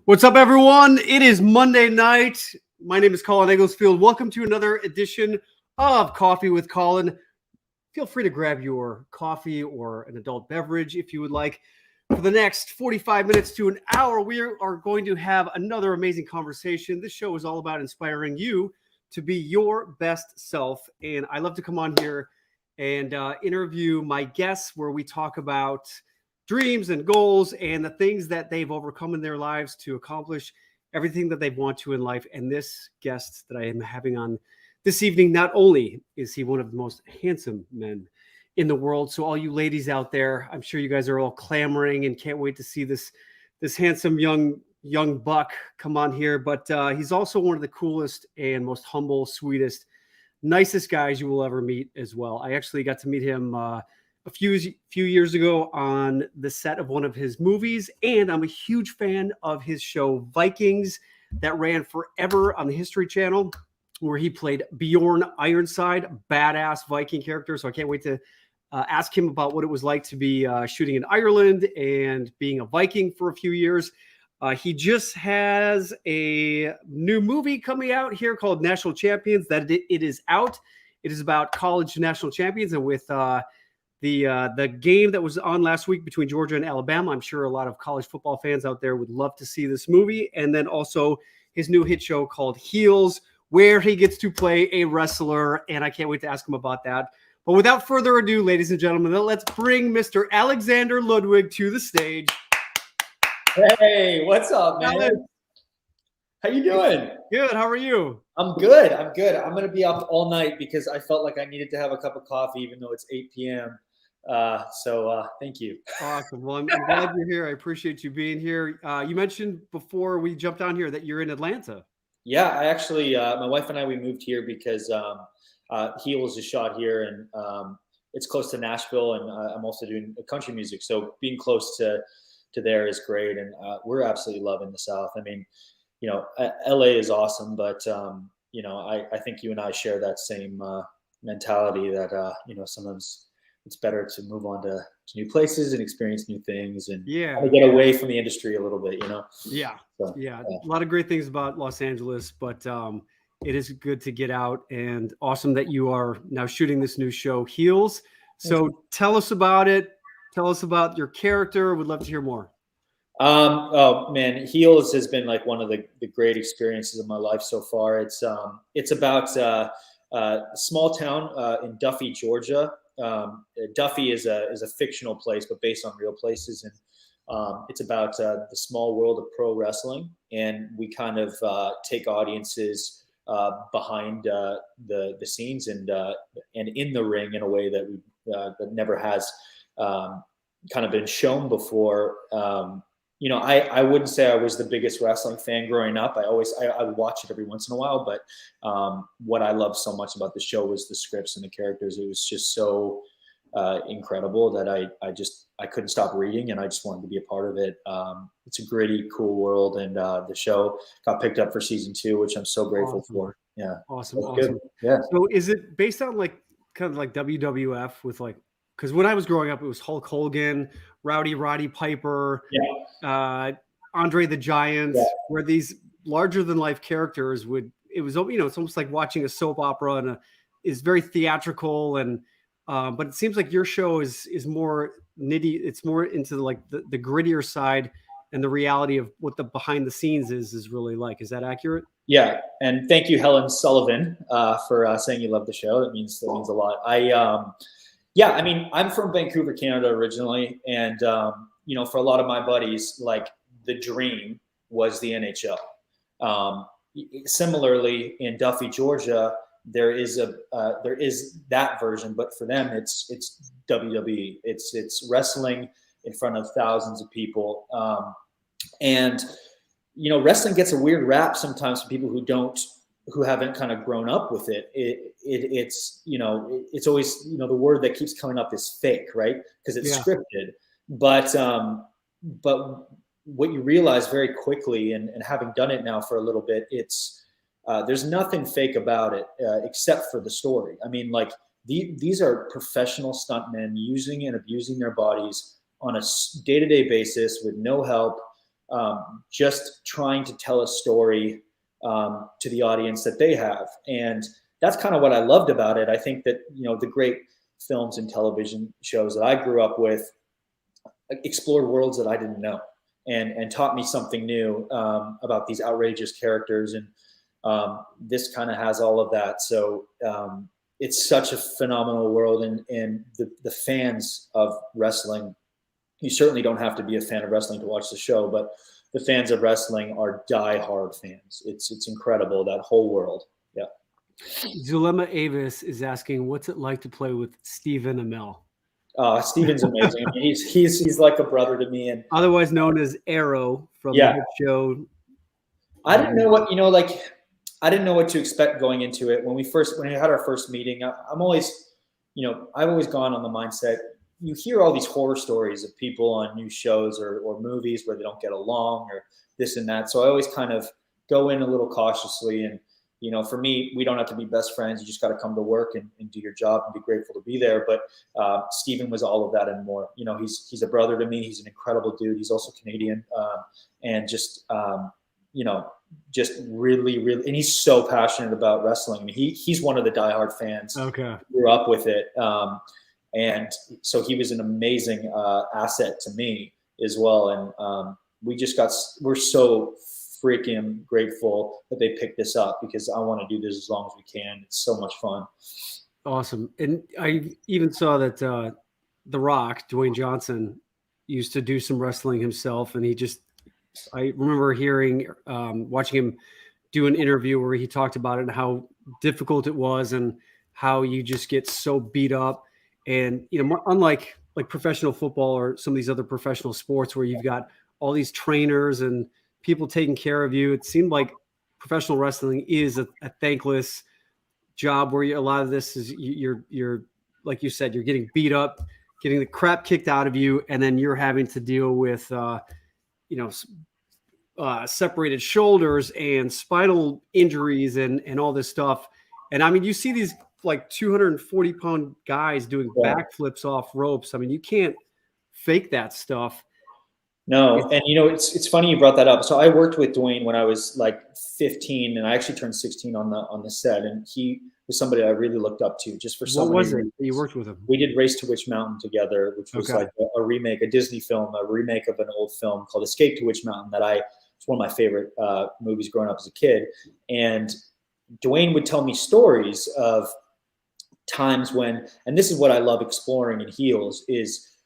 What's up, everyone? It is Monday night. My name is Colin Egglesfield. Welcome to another edition of Coffee with Colin. Feel free to grab your coffee or an adult beverage if you would like. For the next 45 minutes to an hour, we are going to have another amazing conversation. This show is all about inspiring you to be your best self. And I love to come on here and interview my guests where we talk about dreams and goals and the things that they've overcome in their lives to accomplish everything that they want to in life. And this guest that I am having on this evening, not only is he one of the most handsome men in the world, so all you ladies out there, I'm sure you guys are all clamoring and can't wait to see this handsome young buck come on here, but he's also one of the coolest and most humble, sweetest, nicest guys you will ever meet as well. I actually got to meet him a few years ago on the set of one of his movies, and I'm a huge fan of his show Vikings that ran forever on the History Channel, where he played Bjorn Ironside, badass Viking character. So I can't wait to ask him about what it was like to be shooting in Ireland and being a Viking for a few years. He just has a new movie coming out here called National Champions. That it is out. It is about college national champions, and with the game that was on last week between Georgia and Alabama, I'm sure a lot of college football fans out there would love to see this movie. And then also his new hit show called Heels, where he gets to play a wrestler, and I can't wait to ask him about that. But without further ado, ladies and gentlemen, let's bring Mr. Alexander Ludwig to the stage. Hey, what's up, man? Alex. How you doing? Good. How are you? I'm good. I'm going to be up all night because I felt like I needed to have a cup of coffee, even though it's 8 p.m. So thank you. Awesome. Well, I'm glad you're here. I appreciate you being here. You mentioned before we jumped on here that you're in Atlanta. Yeah, I actually, my wife and I, we moved here because Heels is shot here, and it's close to Nashville, and I'm also doing country music. So being close to there is great, and we're absolutely loving the South. I mean, you know, LA is awesome, but you know, I think you and I share that same mentality that you know, sometimes it's better to move on to new places and experience new things and get away from the industry a little bit, you know? Yeah. So, yeah. A lot of great things about Los Angeles, but it is good to get out, and awesome that you are now shooting this new show, Heels. So tell us about it. Tell us about your character. Would love to hear more. Oh man, Heels has been like one of the great experiences of my life so far. It's about a small town in Duffy, Georgia. Duffy is a fictional place, but based on real places, and it's about the small world of pro wrestling. And we kind of take audiences behind the scenes and in the ring in a way that that never has kind of been shown before. You know, I wouldn't say I was the biggest wrestling fan growing up. I would watch it every once in a while, but what I loved so much about the show was the scripts and the characters. It was just so incredible that I couldn't stop reading, and I just wanted to be a part of it. It's a gritty, cool world, and the show got picked up for season 2, which I'm so grateful for. Yeah, awesome. Good. Yeah. So is it based on like kind of like WWF with like? Because when I was growing up, it was Hulk Hogan, Roddy Piper, Andre the Giant, where these larger than life characters it was, you know, it's almost like watching a soap opera, and is very theatrical. And, but it seems like your show is more nitty. It's more into like the grittier side, and the reality of what the behind the scenes is really like. Is that accurate? Yeah. And thank you, Helen Sullivan, for saying you love the show. That means a lot. Yeah, I mean, I'm from Vancouver, Canada originally, and you know, for a lot of my buddies, like the dream was the NHL. Similarly, in Duffy, Georgia, there is that version, but for them, it's WWE. It's wrestling in front of thousands of people, and you know, wrestling gets a weird rap sometimes for people who haven't kind of grown up with it. It's you know, it's always, you know, the word that keeps coming up is fake, right? Because it's scripted. But what you realize very quickly, and having done it now for a little bit, it's there's nothing fake about it except for the story. I mean, like these are professional stuntmen using and abusing their bodies on a day-to-day basis with no help. just trying to tell a story to the audience that they have. And that's kind of what I loved about it. I think that, the great films and television shows that I grew up with explored worlds that I didn't know, and taught me something new about these outrageous characters. And this kind of has all of that. So it's such a phenomenal world. And the fans of wrestling, you certainly don't have to be a fan of wrestling to watch the show, but the fans of wrestling are diehard fans. It's incredible, that whole world. Yeah. Zulema Avis is asking, what's it like to play with Stephen Amell? Steven's amazing. I mean, he's like a brother to me, and otherwise known as Arrow from the hit show. I didn't know what I didn't know what to expect going into it. When we had our first meeting, I'm always, I've always gone on the mindset. You hear all these horror stories of people on new shows or movies where they don't get along or this and that. So I always kind of go in a little cautiously. And, for me, we don't have to be best friends. You just got to come to work and do your job and be grateful to be there. But Steven was all of that and more. He's a brother to me. He's an incredible dude. He's also Canadian. And just really, really, and he's so passionate about wrestling. I mean, he's one of the diehard fans. Okay. Grew up with it. And so he was an amazing asset to me as well. And we're so freaking grateful that they picked this up, because I want to do this as long as we can. It's so much fun. Awesome. And I even saw that The Rock, Dwayne Johnson, used to do some wrestling himself. And I remember watching him do an interview where he talked about it and how difficult it was and how you just get so beat up. And, unlike like professional football or some of these other professional sports where you've got all these trainers and people taking care of you, it seemed like professional wrestling is a thankless job where a lot of this is you're like you said, you're getting beat up, getting the crap kicked out of you, and then you're having to deal with, separated shoulders and spinal injuries and all this stuff. And I mean, you see these like 240-pound guys doing backflips off ropes. I mean, you can't fake that stuff. No. And it's funny you brought that up. So I worked with Dwayne when I was like 15, and I actually turned 16 on the set. And he was somebody I really looked up to, just for some reason. What was it you worked with him? We did Race to Witch Mountain together, which was like a remake, a Disney film, a remake of an old film called Escape to Witch Mountain it's one of my favorite movies growing up as a kid. And Dwayne would tell me stories of times when, and this is what I love exploring in Heels, is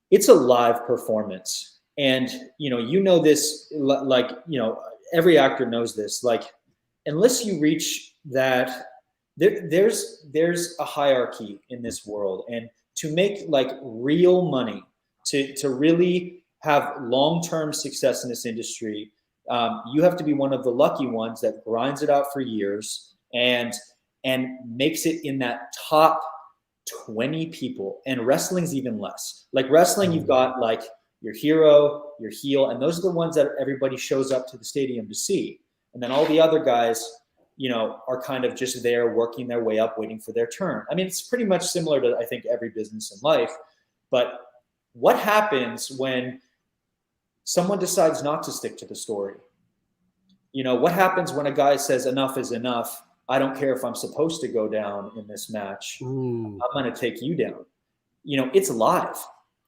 it's a live performance. And, this, like, every actor knows this, like, unless you reach that, there's a hierarchy in this world. And to make like real money, to really have long-term success in this industry, you have to be one of the lucky ones that grinds it out for years and makes it in that top 20 people. And wrestling's even less. Like wrestling, you've got like your hero, your heel, and those are the ones that everybody shows up to the stadium to see. And then all the other guys, are kind of just there working their way up, waiting for their turn. I mean, it's pretty much similar to, I think, every business in life. But what happens when someone decides not to stick to the story? What happens when a guy says enough is enough? I don't care if I'm supposed to go down in this match. I'm going to take you down. It's live.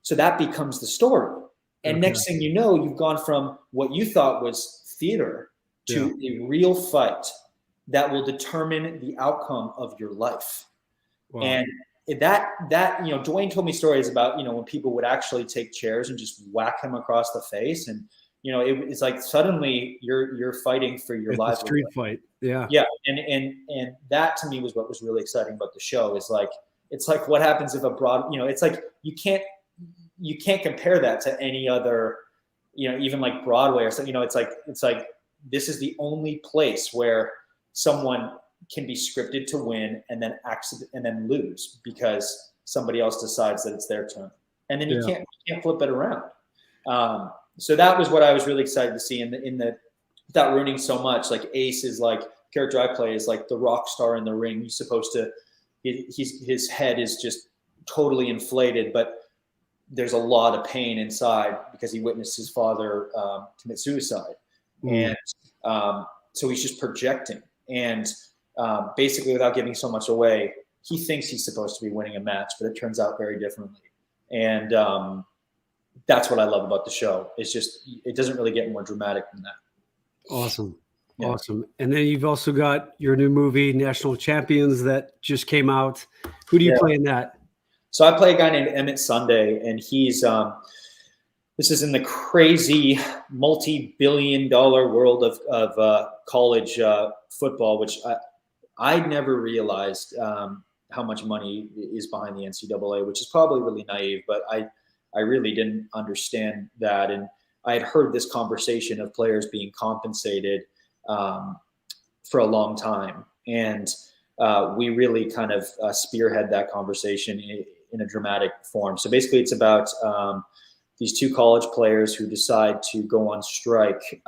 So that becomes the story. And next thing you know, you've gone from what you thought was theater to a real fight that will determine the outcome of your life. Wow. And that Dwayne told me stories about, when people would actually take chairs and just whack him across the face. And, it's like suddenly you're fighting for your life. It's a street fight. Yeah. Yeah. And that to me was what was really exciting about the show, is like, it's like what happens if it's like, you can't compare that to any other, even like Broadway or something. It's like this is the only place where someone can be scripted to win and then lose because somebody else decides that it's their turn, and then you can't flip it around. So that was what I was really excited to see. Without ruining so much, like Ace is like, character I play is like the rock star in the ring. He's supposed to, his head is just totally inflated, but there's a lot of pain inside because he witnessed his father commit suicide. And so he's just projecting. And basically, without giving so much away, he thinks he's supposed to be winning a match, but it turns out very differently. And that's what I love about the show. It's just, it doesn't really get more dramatic than that. Awesome. Yeah. Awesome. And then you've also got your new movie, National Champions, that just came out. Who do you play in that? So I play a guy named Emmett Sunday, and he's this is in the crazy multi-billion-dollar world of college football, which I never realized how much money is behind the NCAA, which is probably really naive, but I really didn't understand that. And I had heard this conversation of players being compensated for a long time. And we really kind of spearhead that conversation in a dramatic form. So basically it's about these two college players who decide to go on strike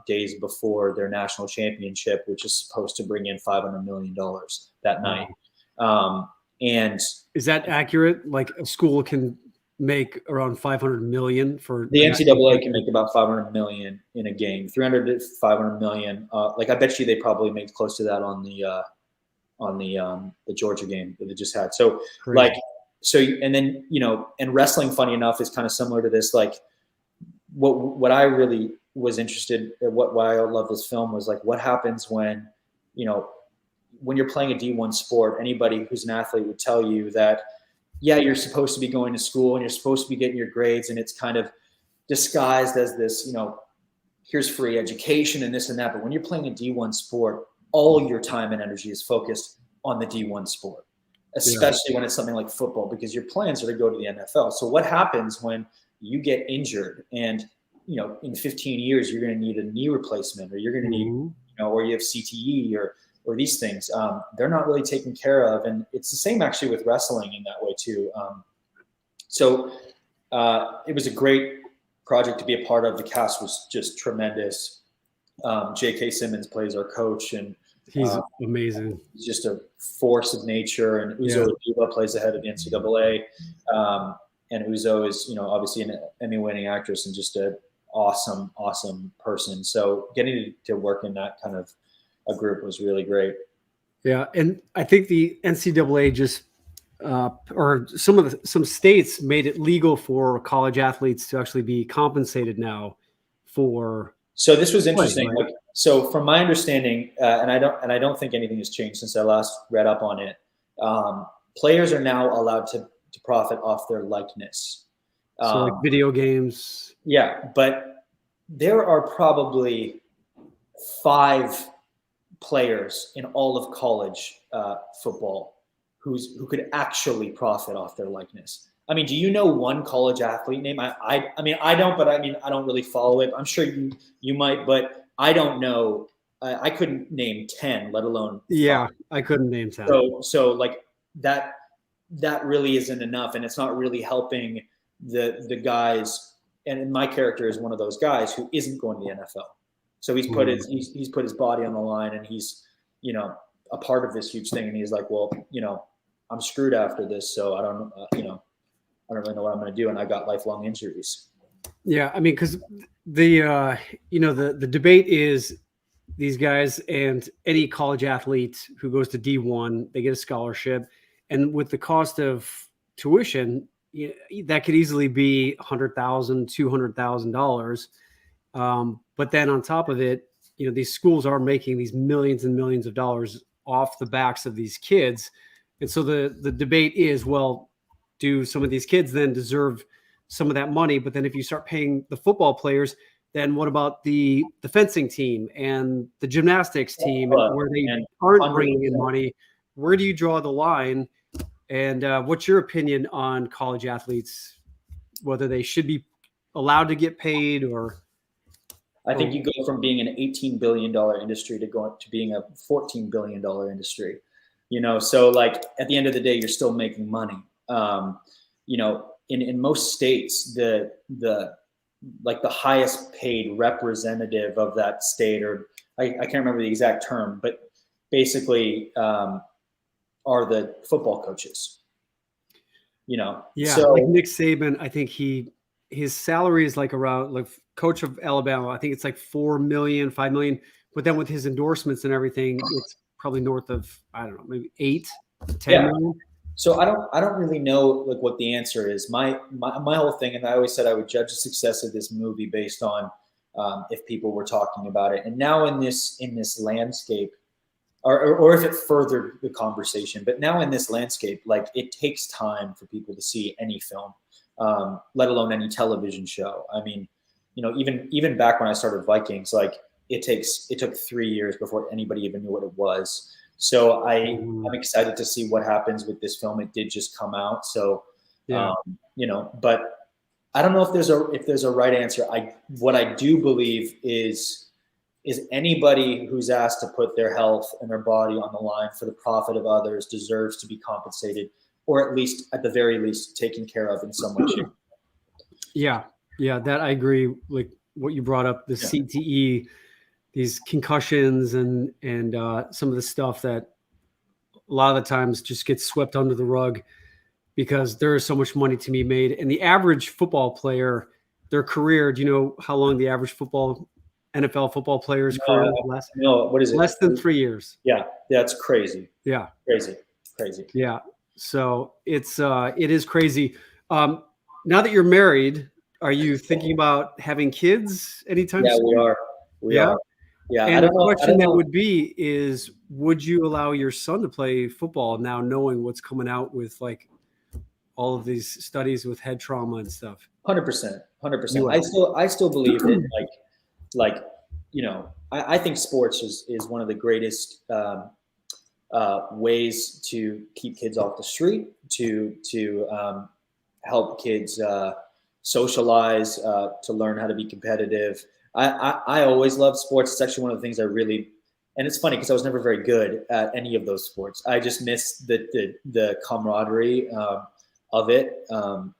days before their national championship, which is supposed to bring in $500 million that night. And is that accurate? Like a school can make around 500 million for the NCAA can make about 500 million in a game, 300 to 500 million. Like I bet you they probably made close to that on the Georgia game that they just had. So crazy. And then, and wrestling, funny enough, is kind of similar to this. Like what I really was interested in, why I love this film was like, what happens when, when you're playing a D1 sport, anybody who's an athlete would tell you that, yeah, you're supposed to be going to school and you're supposed to be getting your grades, and it's kind of disguised as this, here's free education and this and that. But when you're playing a D1 sport, all your time and energy is focused on the D1 sport, especially when it's something like football, because your plans are to go to the NFL. So what happens when you get injured and, in 15 years, you're going to need a knee replacement, or you're going to need, or you have CTE or these things, they're not really taken care of. And it's the same actually with wrestling in that way too. So it was a great project to be a part of. The cast was just tremendous. J.K. Simmons plays our coach, and he's amazing. He's just a force of nature. And Uzo Aduba plays the head of the NCAA. And Uzo is, obviously an Emmy-winning actress and just an awesome, awesome person. So getting to work in that kind of a group was really great. Yeah, and I think the NCAA just or some states made it legal for college athletes to actually be compensated now for. So this was interesting. Right? So from my understanding, and I don't think anything has changed since I last read up on it. Players are now allowed to profit off their likeness. So like video games. Yeah, but there are probably 5 players in all of college football who could actually profit off their likeness. I mean, do you know one college athlete name? I mean, I don't, but I mean, I don't really follow it. I'm sure you might, but I don't know. I couldn't name 10, let alone 5. Yeah, I couldn't name 10. So like that really isn't enough, and it's not really helping the guys. And my character is one of those guys who isn't going to the NFL. So he's put his body on the line, and he's, a part of this huge thing. And he's like, well, I'm screwed after this. So I don't, I don't really know what I'm going to do. And I got lifelong injuries. Yeah. I mean, cause the debate is these guys and any college athlete who goes to D1, they get a scholarship, and with the cost of tuition, that could easily be $100,000, $200,000. But then on top of it, these schools are making these millions and millions of dollars off the backs of these kids. And so the debate is, well, do some of these kids then deserve some of that money? But then if you start paying the football players, then what about the fencing team and the gymnastics team where they aren't bringing in money? Where do you draw the line? And what's your opinion on college athletes, whether they should be allowed to get paid or? I think you go from being an $18 billion industry to being a $14 billion industry, so like at the end of the day, you're still making money. In most states, the highest paid representative of that state, or I can't remember the exact term, but basically are the football coaches. Yeah, So like Nick Saban, I think his salary is like around, like coach of Alabama, I think it's like 4 million, 5 million. But then with his endorsements and everything, it's probably north of, I don't know, maybe 8, 10 yeah. million. So I don't really know like what the answer is. My whole thing, and I always said I would judge the success of this movie based on if people were talking about it. And now in this landscape, or if it furthered the conversation, but now in this landscape, like it takes time for people to see any film, let alone any television show. I mean, even back when I started Vikings, like it took 3 years before anybody even knew what it was. So I'm excited to see what happens with this film. It did just come out, so Yeah. but I don't know if there's a right answer. What I do believe is anybody who's asked to put their health and their body on the line for the profit of others deserves to be compensated, or at the very least taken care of in some way. Yeah, that I agree. Like what you brought up, the CTE, these concussions, and some of the stuff that a lot of the times just gets swept under the rug because there is so much money to be made. And the average football player, their career, do you know how long the average NFL football player's career lasts? No, what is it? Less than 3 years. Yeah, that's crazy. Yeah, crazy. Yeah, so it is crazy. Now that you're married, are you thinking about having kids anytime soon? We are. We are. Yeah, and the question that would be is, would you allow your son to play football now, knowing what's coming out with like all of these studies with head trauma and stuff? 100%. I still believe that I think sports is one of the greatest ways to keep kids off the street, to help kids socialize, to learn how to be competitive. I always loved sports. It's actually one of the things and it's funny because I was never very good at any of those sports. I just miss the camaraderie of it.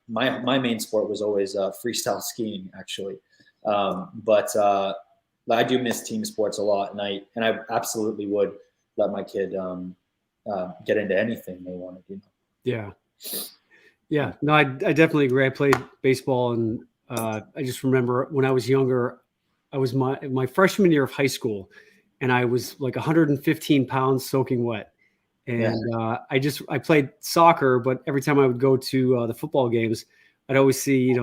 My main sport was always freestyle skiing, actually. But I do miss team sports a lot, and I absolutely would let my kid get into anything they wanted. Yeah. No, I definitely agree. I played baseball, and I just remember when I was younger, I was my freshman year of high school, and I was like 115 pounds soaking wet. And I played soccer, but every time I would go to the football games, I'd always see,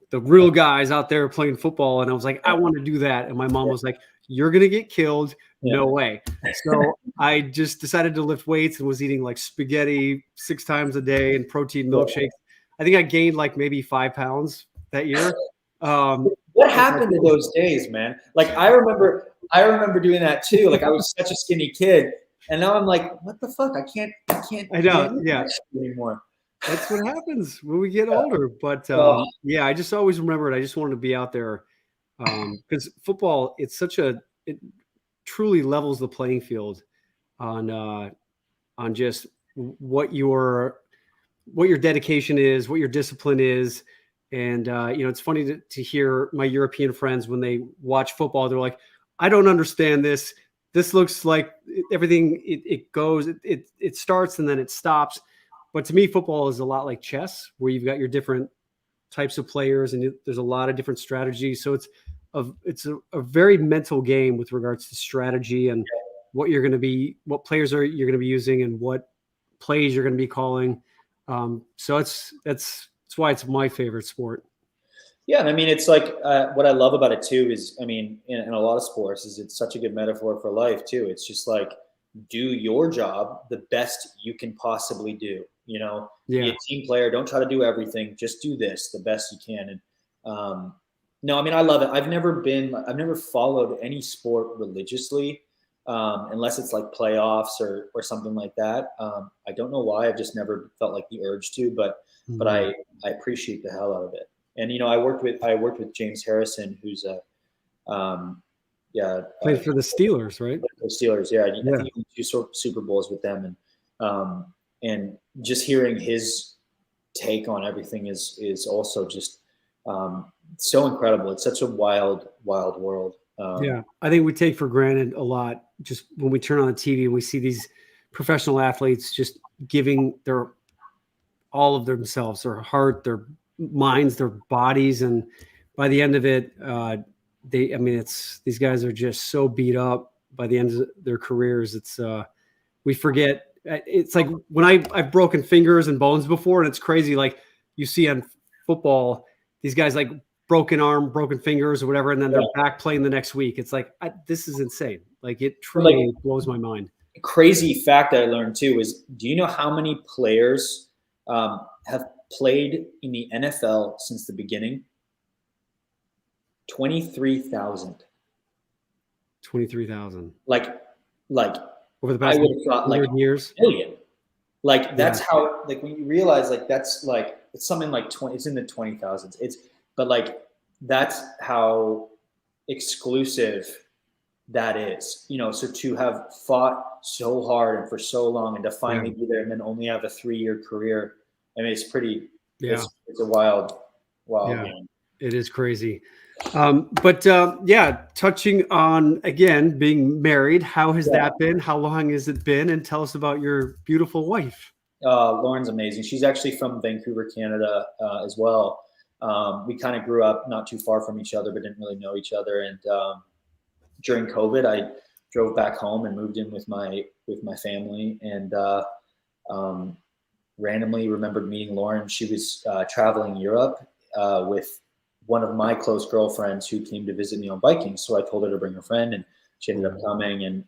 the real guys out there playing football. And I was like, I want to do that. And my mom was like, you're going to get killed. No way. So I just decided to lift weights and was eating like spaghetti 6 times a day and protein milkshakes. I think I gained like maybe 5 pounds that year. What happened to those days, man? Like I remember doing that too. Like I was such a skinny kid. And now I'm like, what the fuck? I can't I know, anymore. That's what happens when we get older. But I just always remembered I just wanted to be out there because football, it truly levels the playing field on just what your dedication is, what your discipline is. And it's funny to hear my European friends when they watch football, they're like, I don't understand this. This looks like everything. It goes. It starts and then it stops. But to me, football is a lot like chess, where you've got your different types of players, and there's a lot of different strategies. So it's a very mental game with regards to strategy and what players you're going to be using, and what plays you're going to be calling. So that's why it's my favorite sport. Yeah, and I mean, it's like what I love about it too is, I mean, in a lot of sports, is it's such a good metaphor for life too. It's just like, do your job the best you can possibly do. Be a team player. Don't try to do everything. Just do this the best you can. And no, I mean, I love it. I've never followed any sport religiously, unless it's like playoffs or something like that. I don't know why. I've just never felt like the urge to, but I appreciate the hell out of it. And I worked with James Harrison, who's played for the Steelers, right? The Steelers, I think he won 2 Super Bowls with them, and just hearing his take on everything is also just so incredible. It's such a wild world. I think we take for granted a lot just when we turn on the TV and we see these professional athletes just giving their all of themselves, their heart, their minds, their bodies. And by the end of it, these guys are just so beat up by the end of their careers. We forget. It's like when I've broken fingers and bones before, and it's crazy. Like you see on football, these guys like broken arm, broken fingers or whatever, and then they're back playing the next week. It's like, this is insane. Like it truly blows my mind. Crazy fact that I learned too is, do you know how many players have played in the NFL since the beginning? 23,000. 23,000. Like over the past, I would have thought like years. Million. Like that's how, like when you realize like that's like it's something like 20, it's in the 20,000s. But like that's how exclusive that is, so to have fought so hard and for so long and to finally be there and then only have a 3-year career. I mean, it's pretty, it's a wild game. It is crazy. Touching on, again, being married, how has that been? How long has it been? And tell us about your beautiful wife. Lauren's amazing. She's actually from Vancouver, Canada, as well. We kind of grew up not too far from each other, but didn't really know each other. And during COVID, I drove back home and moved in with my family, and randomly remembered meeting Lauren. She was traveling Europe with one of my close girlfriends who came to visit me on Vikings. So I told her to bring her friend, and she ended up coming, and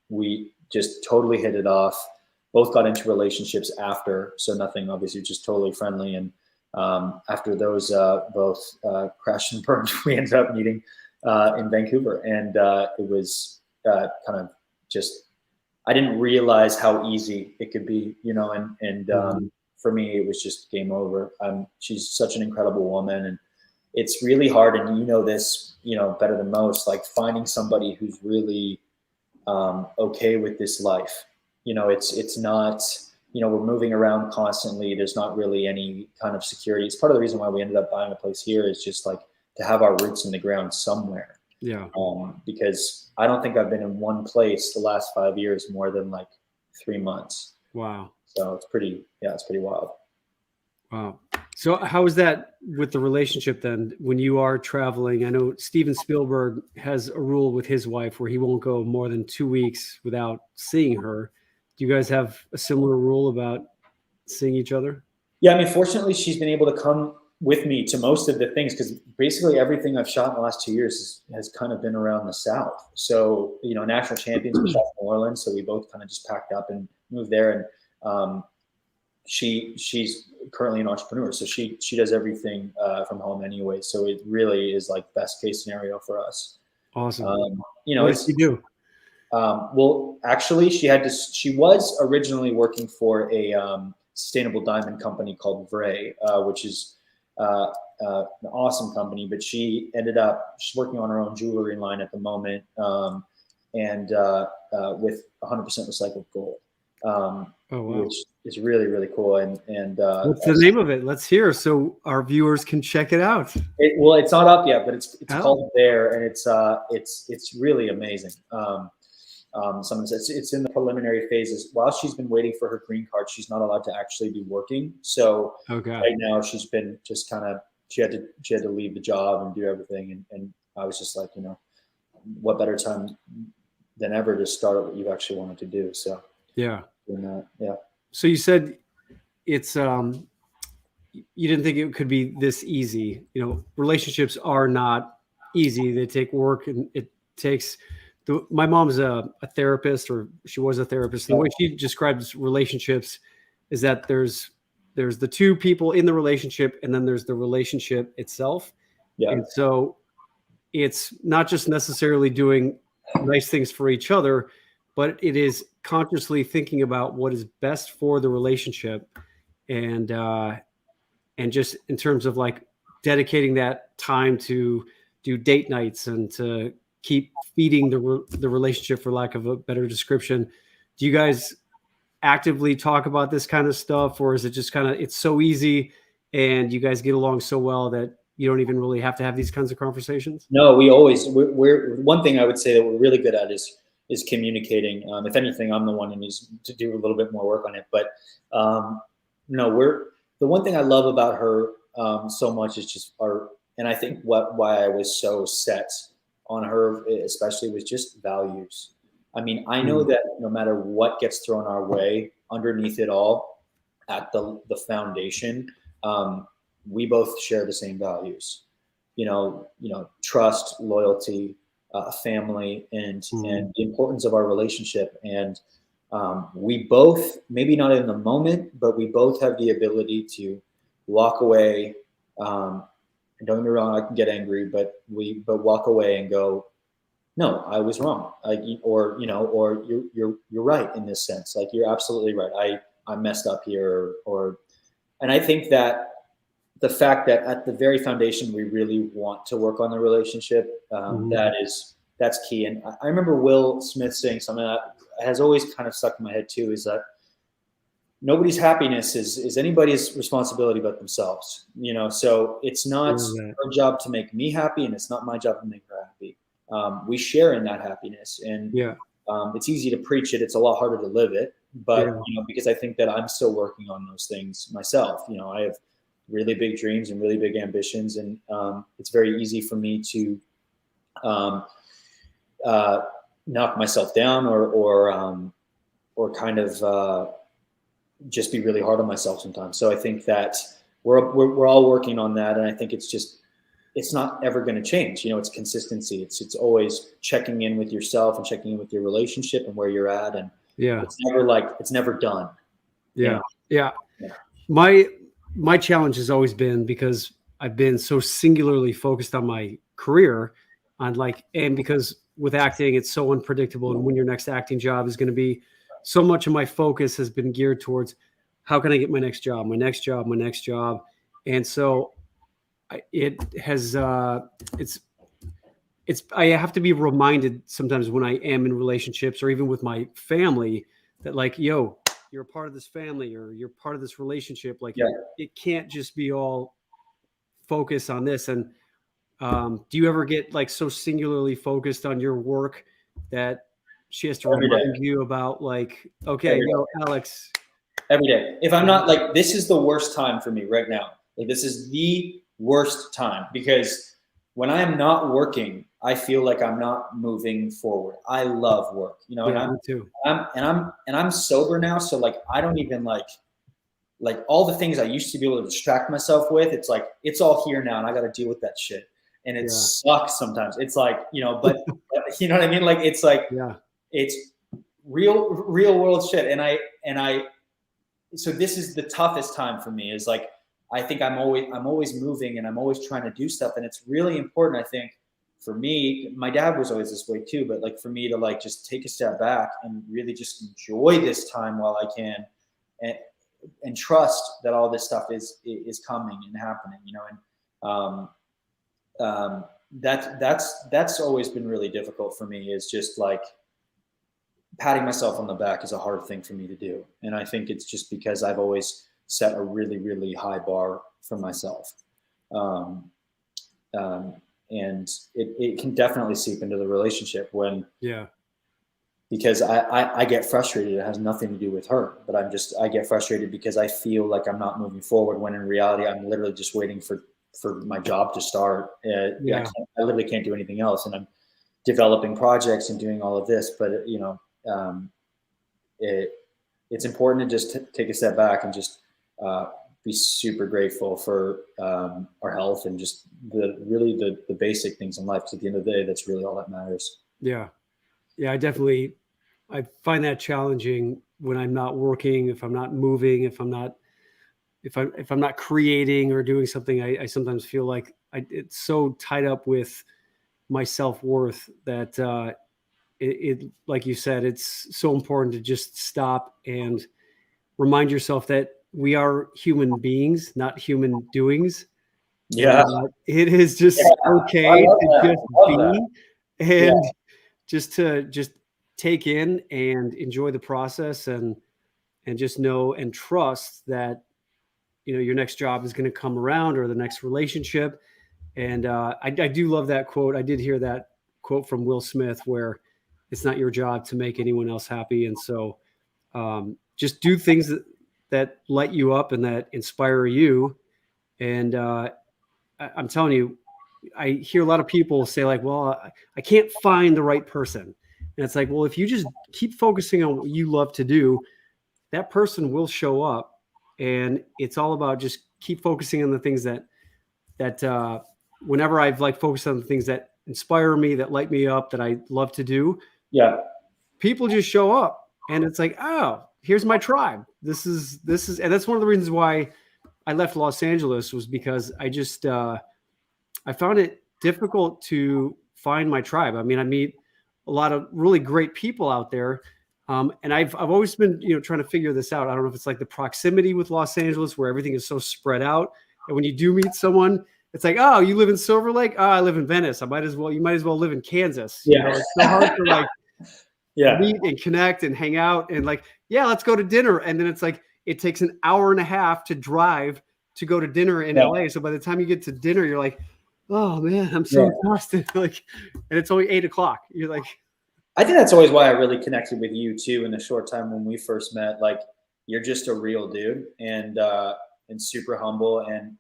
we just totally hit it off. Both got into relationships after, so nothing, obviously, just totally friendly. And after those both crashed and burned, we ended up meeting in Vancouver, and it was kind of just, I didn't realize how easy it could be, and for me, it was just game over. She's such an incredible woman, and it's really hard, and this, better than most, like finding somebody who's really okay with this life. It's not, we're moving around constantly. There's not really any kind of security. It's part of the reason why we ended up buying a place here, is just like to have our roots in the ground somewhere. Yeah. Because I don't think I've been in one place the last 5 years more than like 3 months. Wow. So it's pretty wild. Wow. So how is that with the relationship then when you are traveling? I know Steven Spielberg has a rule with his wife where he won't go more than 2 weeks without seeing her. Do you guys have a similar rule about seeing each other? Yeah, I mean, fortunately, she's been able to come with me to most of the things, because basically everything I've shot in the last 2 years has kind of been around the South. So, National Champions, we shot in New Orleans, so we both kind of just packed up and moved there. And she's currently an entrepreneur, so she does everything from home anyway. So it really is like best case scenario for us. Awesome. What does she do? Well, actually, she was originally working for a sustainable diamond company called Vray, which is an awesome company, but she's working on her own jewelry line at the moment, and with 100% recycled gold, which is really, really cool. And what's the name of it? Let's hear so our viewers can check it out. It's not up yet, but it's called There, and it's really amazing. Someone says it's in the preliminary phases. While she's been waiting for her green card, she's not allowed to actually be working. So right now she's been just kind of, she had to leave the job and do everything. And I was just like, what better time than ever to start what you actually wanted to do. So yeah. Doing that, yeah. So you said it's you didn't think it could be this easy. Relationships are not easy. They take work, and it takes. My mom's a therapist, or she was a therapist. The way she describes relationships is that there's the two people in the relationship, and then there's the relationship itself. Yeah. And so it's not just necessarily doing nice things for each other, but it is consciously thinking about what is best for the relationship, and just in terms of like dedicating that time to do date nights and to keep feeding the relationship, for lack of a better description. Do you guys actively talk about this kind of stuff, or is it just kind of, it's so easy and you guys get along so well that you don't even really have to have these kinds of conversations? No, we're one thing I would say that we're really good at is communicating. If anything, I'm the one who needs to do a little bit more work on it. But no, the one thing I love about her so much is just and I think why I was so set on her, especially, was just values. I mean, I know that no matter what gets thrown our way, underneath it all, at the foundation, we both share the same values. Trust, loyalty, family, and the importance of our relationship. And we both, maybe not in the moment, but we both have the ability to walk away. And don't get me wrong, I can get angry, but walk away and go, no, I was wrong. Or you're right in this sense. Like, you're absolutely right. I messed up here. And I think that the fact that at the very foundation, we really want to work on the relationship, that's key. And I remember Will Smith saying something that has always kind of stuck in my head too, is that nobody's happiness is anybody's responsibility but themselves. So it's not her job to make me happy, and it's not my job to make her happy. We share in that happiness, and it's easy to preach it. It's a lot harder to live it, but because I think that I'm still working on those things myself. I have really big dreams and really big ambitions, and it's very easy for me to knock myself down or kind of just be really hard on myself sometimes. So I think that we're all working on that, and I think it's not ever going to change. It's consistency. It's always checking in with yourself and checking in with your relationship and where you're at, and it's never done. Yeah. My challenge has always been, because I've been so singularly focused on my career, and because with acting, it's so unpredictable, and when your next acting job is going to be, so much of my focus has been geared towards how can I get my next job. And so I have to be reminded sometimes when I am in relationships, or even with my family, that you're a part of this family, or you're part of this relationship. It can't just be all focus on this. And do you ever get so singularly focused on your work that she has to remind you about Alex? Every day. If I'm not this is the worst time for me right now. This is the worst time, because when I am not working, I feel like I'm not moving forward. I love work, and me too. I'm sober now. So I don't even like all the things I used to be able to distract myself with. It's it's all here now, and I got to deal with that shit. And it sucks sometimes. It's but you know what I mean? It's real world shit. And so this is the toughest time for me, is I think I'm always moving, and I'm always trying to do stuff. And it's really important, I think, for me. My dad was always this way too, but for me to just take a step back and really just enjoy this time while I can, and trust that all this stuff is coming and happening, and that's always been really difficult for me, is just patting myself on the back is a hard thing for me to do. And I think it's just because I've always set a really, really high bar for myself. And it can definitely seep into the relationship because I get frustrated. It has nothing to do with her, but I get frustrated because I feel like I'm not moving forward, when in reality, I'm literally just waiting for my job to start. I literally can't do anything else. And I'm developing projects and doing all of this, but it's important to just take a step back and just be super grateful for our health, and just the basic things in life. Because at the end of the day, that's really all that matters. I find that challenging when I'm not working, if I'm not moving, if I'm not creating or doing something. I sometimes feel like it's so tied up with my self-worth that it like you said, it's so important to just stop and remind yourself that we are human beings, not human doings. It is just okay to just be, and just take in and enjoy the process, and just know and trust that your next job is going to come around, or the next relationship. And I do love that quote. I did hear that quote from Will Smith, where it's not your job to make anyone else happy. And so just do things that light you up and that inspire you. And I'm telling you, I hear a lot of people say like, well, I can't find the right person. And it's like, well, if you just keep focusing on what you love to do, that person will show up. And it's all about just keep focusing on the things that whenever I've like focused on the things that inspire me, that light me up, that I love to do, Yeah. people just show up. And it's like, oh, here's my tribe. This is, and that's one of the reasons why I left Los Angeles, was because I just, I found it difficult to find my tribe. I mean, I meet a lot of really great people out there. And I've always been, trying to figure this out. I don't know if it's like the proximity with Los Angeles, where everything is so spread out. And when you do meet someone, it's like, oh, you live in Silver Lake? Oh, I live in Venice. You might as well live in Kansas. Yeah. It's so hard to like Yeah. meet and connect and hang out and like, yeah, let's go to dinner. And then it's like, it takes an hour and a half to drive to go to dinner in LA. So by the time you get to dinner, you're like, oh man, I'm so exhausted. Like, and it's only 8:00. You're like, I think that's always why I really connected with you too in the short time when we first met. Like, you're just a real dude and super humble and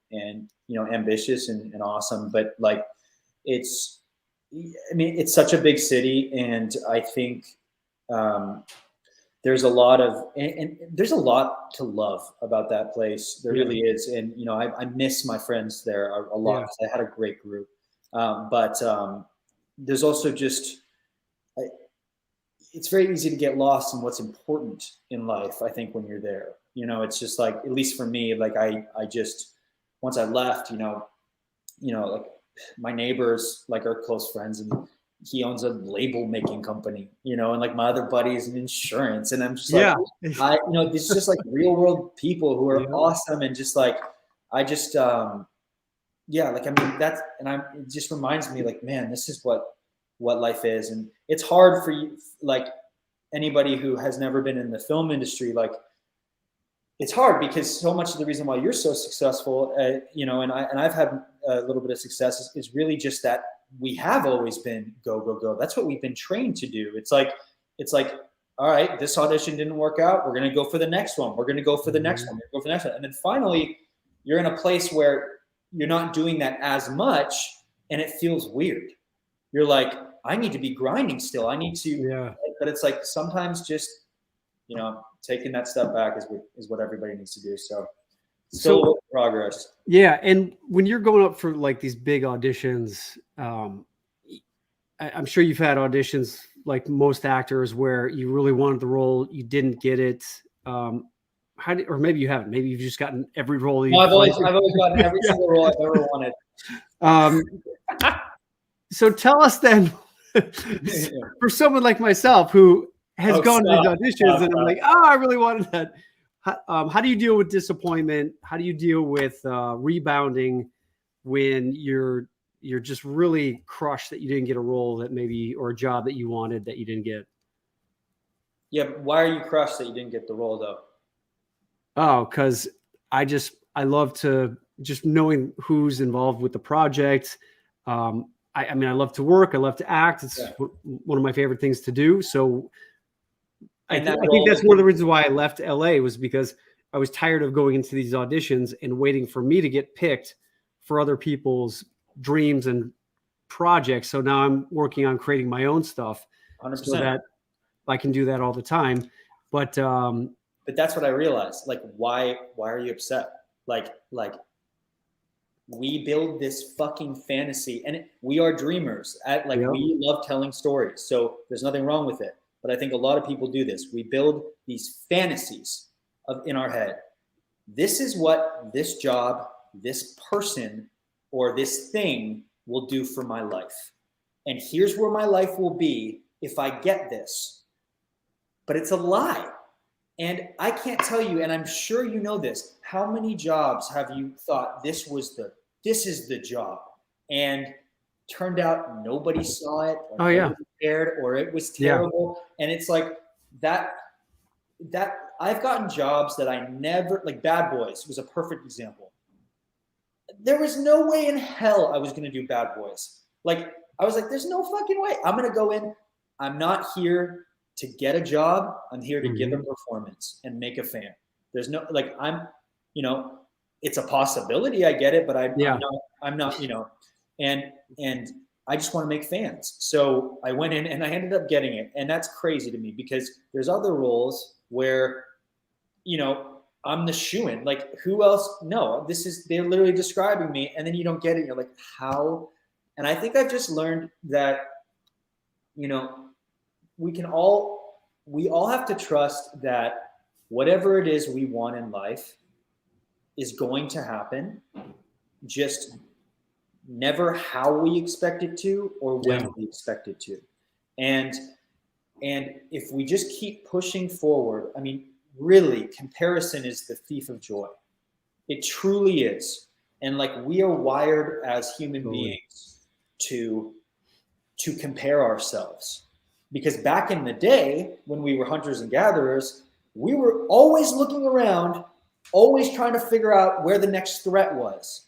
ambitious and awesome. But like, it's such a big city, and I think there's a lot of and there's a lot to love about that place. There really is, and I miss my friends there a lot because I had a great group. But there's also just it's very easy to get lost in what's important in life. I think when you're there, it's just like, at least for me, like I just, once I left, like my neighbors, like are close friends, and he owns a label making company, and like my other buddies in insurance. And I'm just like, it's just like real world people who are awesome. And just like, I just, it just reminds me like, man, this is what life is. And it's hard for you, like anybody who has never been in the film industry, like it's hard because so much of the reason why you're so successful, and I've had a little bit of success is really just that we have always been go, go, go. That's what we've been trained to do. It's like, all right, this audition didn't work out. We're going to go for the next one. We're going to go for the next one. We're going to go for the next one. And then finally you're in a place where you're not doing that as much and it feels weird. You're like, I need to be grinding still. I need to, but it's like sometimes just, taking that step back is what everybody needs to do. So still progress. Yeah. And when you're going up for like these big auditions, I'm sure you've had auditions like most actors where you really wanted the role, you didn't get it. Or maybe you haven't. Maybe you've just gotten every role. I've always gotten every single role I've ever wanted. So tell us then, for someone like myself who has gone to these auditions and I'm like, I really wanted that. How do you deal with disappointment? How do you deal with rebounding when you're just really crushed that you didn't get a role that maybe, or a job that you wanted that you didn't get? Yeah. Why are you crushed that you didn't get the role though? Oh, because I love to just knowing who's involved with the project. I mean, I love to work. I love to act. It's one of my favorite things to do. So I think that's one of the reasons why I left LA, was because I was tired of going into these auditions and waiting for me to get picked for other people's dreams and projects. So now I'm working on creating my own stuff 100%. so that I can do that all the time. But that's what I realized. Like, why are you upset? Like we build this fucking fantasy, and we are dreamers. We love telling stories. So there's nothing wrong with it. But I think a lot of people do this. We build these fantasies in our head. This is what this job, this person, or this thing will do for my life. And here's where my life will be if I get this. But it's a lie. And I can't tell you, and I'm sure you know this, how many jobs have you thought this is the job? And turned out nobody saw it, or nobody cared, or it was terrible. And it's like that I've gotten jobs that I never, like Bad Boys was a perfect example. There was no way in hell I was going to do Bad Boys. Like, I was like, there's no fucking way. I'm going to go in. I'm not here to get a job. I'm here to give a performance and make a fan. There's no, like, you know, it's a possibility. I get it, but I'm not, you know, and I just want to make fans. So I went in and I ended up getting it. And that's crazy to me because there's other roles where, you know, I'm the shoo-in. Like, who else? No, they're literally describing me, and then you don't get it. You're like, how? And I think I've just learned that, you know, we all have to trust that whatever it is we want in life is going to happen, just never how we expect it to or when we expect it to. And if we just keep pushing forward, I mean, really, comparison is the thief of joy. It truly is. And like, we are wired as human beings to compare ourselves. Because back in the day, when we were hunters and gatherers, we were always looking around, always trying to figure out where the next threat was.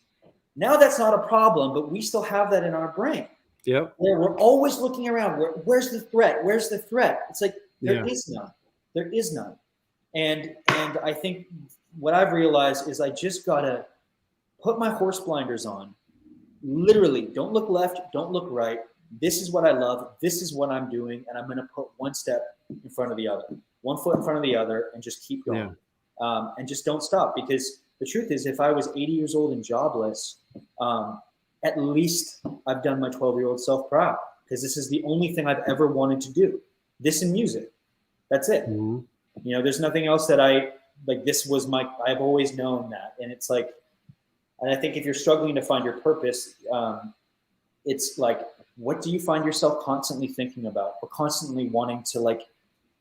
Now that's not a problem, but we still have that in our brain. Yep. Where we're always looking around. Where's the threat? Where's the threat? It's like, there is none. There is none. And I think what I've realized is I just gotta put my horse blinders on. Literally, don't look left, don't look right. This is what I love. This is what I'm doing, and I'm gonna put one step in front of the other, one foot in front of the other, and just keep going. And just don't stop. Because the truth is, if I was 80 years old and jobless, at least I've done my 12-year-old self proud, because this is the only thing I've ever wanted to do. This and music. That's it. Mm-hmm. You know, there's nothing else that this was I've always known that. And it's like, and I think if you're struggling to find your purpose, it's like, what do you find yourself constantly thinking about or constantly wanting to like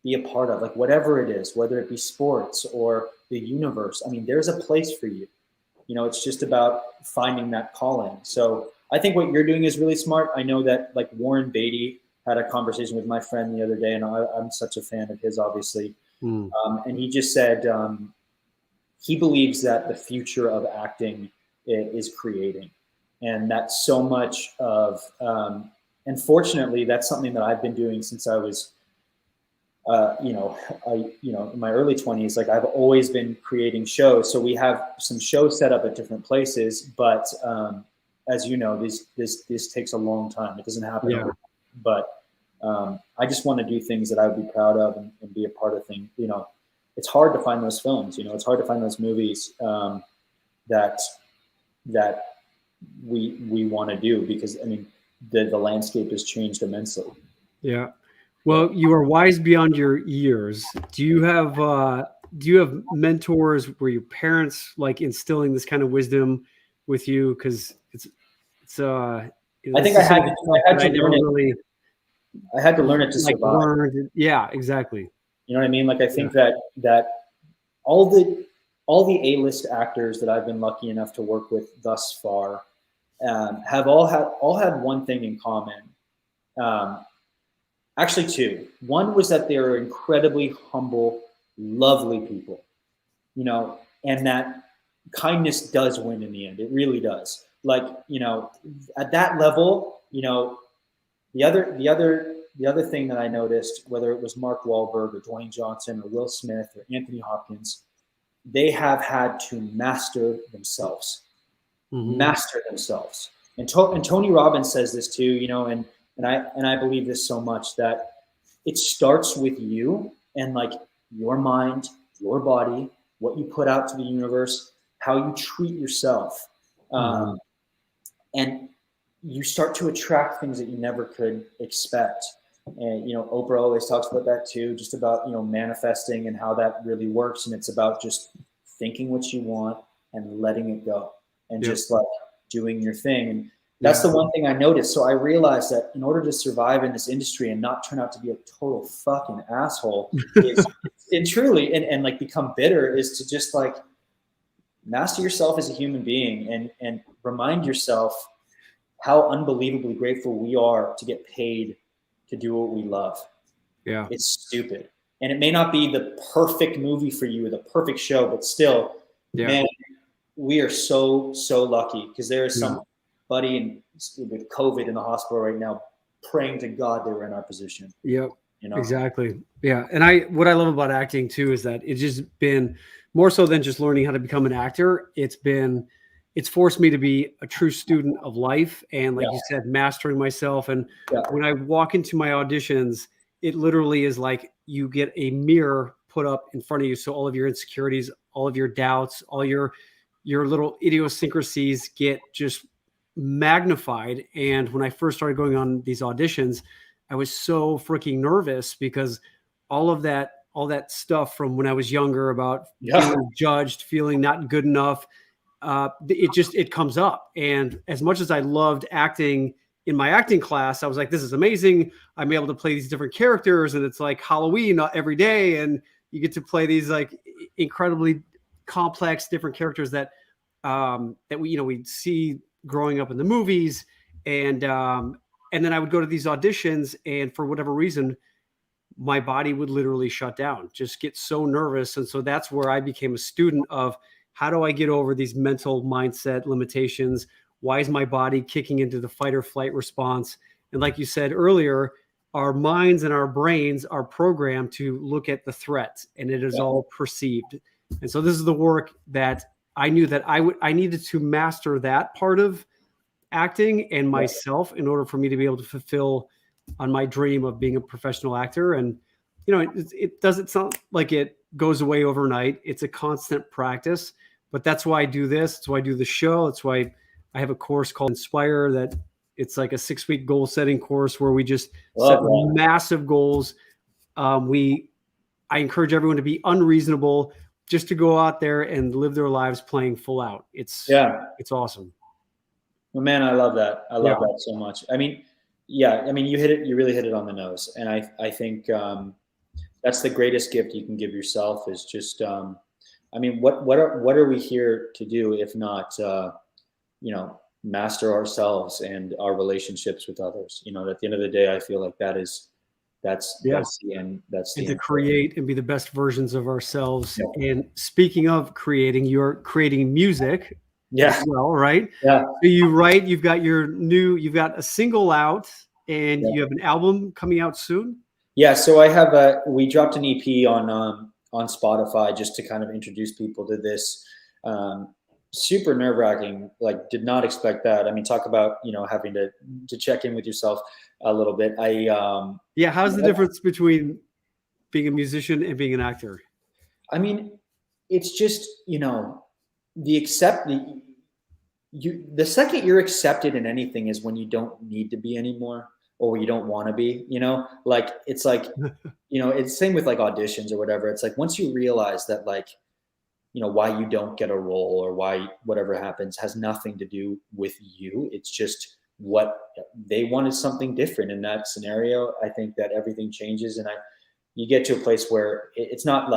be a part of? Like, whatever it is, whether it be sports or the universe, I mean, there's a place for you. You know, it's just about finding that calling. So I think what you're doing is really smart. I know that like Warren Beatty had a conversation with my friend the other day, and I'm such a fan of his, obviously. And he just said he believes that the future of acting is creating, and that's so much of. And fortunately, that's something that I've been doing since I was, in my early 20s. Like, I've always been creating shows. So we have some shows set up at different places, but as you know, this takes a long time. It doesn't happen overnight. But I just want to do things that I would be proud of and be a part of things. You know, it's hard to find those films. You know, it's hard to find those movies that we want to do, because I mean, the landscape has changed immensely. Yeah. Well, you are wise beyond your years. Do you have mentors? Were your parents like instilling this kind of wisdom with you? Because it's I think I had to learn it. I had to learn it to survive. Yeah, exactly. You know what I mean? Like, I think that all the A-list actors that I've been lucky enough to work with thus far have all had one thing in common. Actually, two. One was that they are incredibly humble, lovely people. You know, and that kindness does win in the end. It really does. Like, you know, at that level, you know, the other thing that I noticed, whether it was Mark Wahlberg or Dwayne Johnson or Will Smith or Anthony Hopkins, they have had to master themselves. Mm-hmm. Master themselves. And Tony Robbins says this too, you know, and I believe this so much, that it starts with you and like your mind, your body, what you put out to the universe, how you treat yourself. Mm-hmm. And you start to attract things that you never could expect. And, you know, Oprah always talks about that too, just about, you know, manifesting and how that really works. And it's about just thinking what you want and letting it go and just like doing your thing. And that's the one thing I noticed. So I realized that in order to survive in this industry and not turn out to be a total fucking asshole and like become bitter, is to just like master yourself as a human being and remind yourself how unbelievably grateful we are to get paid to do what we love. Yeah. It's stupid. And it may not be the perfect movie for you or the perfect show, but still, man, we are so lucky, because there is somebody with COVID in the hospital right now praying to God they were in our position. Yep. Exactly. Yeah. And what I love about acting too is that it's just been more so than just learning how to become an actor. It's forced me to be a true student of life. And like Yeah. you said, mastering myself. And Yeah. when I walk into my auditions, it literally is like you get a mirror put up in front of you. So all of your insecurities, all of your doubts, all your little idiosyncrasies get just magnified. And when I first started going on these auditions, I was so freaking nervous because all that stuff from when I was younger about Yeah. feeling judged, feeling not good enough, it comes up. And as much as I loved acting in my acting class, I was like, this is amazing. I'm able to play these different characters, and it's like Halloween every day, and you get to play these like incredibly complex different characters that we see growing up in the movies, and then I would go to these auditions, and for whatever reason, my body would literally shut down, just get so nervous. And so that's where I became a student of how do I get over these mental mindset limitations? Why is my body kicking into the fight or flight response? And like you said earlier, our minds and our brains are programmed to look at the threat, and it is all perceived. And so this is the work that I knew that I needed to master that part of acting and myself in order for me to be able to fulfill on my dream of being a professional actor. And it doesn't sound like it goes away overnight. It's a constant practice, but that's why I do this. That's why I do the show. That's why I have a course called Inspire, that it's like a 6-week goal setting course where we just set massive goals. I encourage everyone to be unreasonable, just to go out there and live their lives playing full out. It's awesome. Well, man, I love that. I love that so much. I mean, you hit it. You really hit it on the nose. And I think that's the greatest gift you can give yourself is just, what are we here to do if not, master ourselves and our relationships with others? At the end of the day, I feel like that's the end. That's the and to end. create and be the best versions of ourselves. Yeah. And speaking of creating, you're creating music. Yeah. Well, right. Yeah. So you write. You've got a single out, and you have an album coming out soon. Yeah. So we dropped an EP on Spotify just to kind of introduce people to this. Super nerve-wracking. Like, did not expect that. I mean, talk about having to check in with yourself a little bit. How's the difference between being a musician and being an actor? I mean, it's just the second you're accepted in anything is when you don't need to be anymore, or you don't want to be. It's like it's same with like auditions or whatever. It's like once you realize that why you don't get a role or why whatever happens has nothing to do with you. It's just what they wanted, something different in that scenario. I think that everything changes, and you get to a place where it's not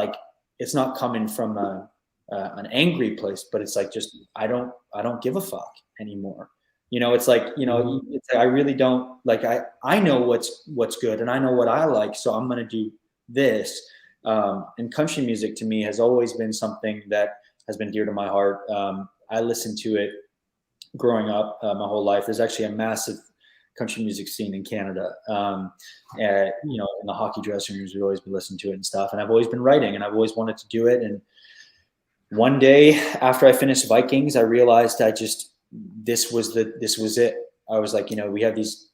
coming from an angry place, but it's like, just I don't give a fuck anymore. It's like it's like, I really don't like. I know what's good, and I know what I like, so I'm gonna do this. And country music to me has always been something that has been dear to my heart. I listened to it growing up my whole life. There's actually a massive country music scene in Canada. In the hockey dressing rooms, we've always been listening to it and stuff. And I've always been writing, and I've always wanted to do it. And one day after I finished Vikings, I realized this was it. I was like, we have these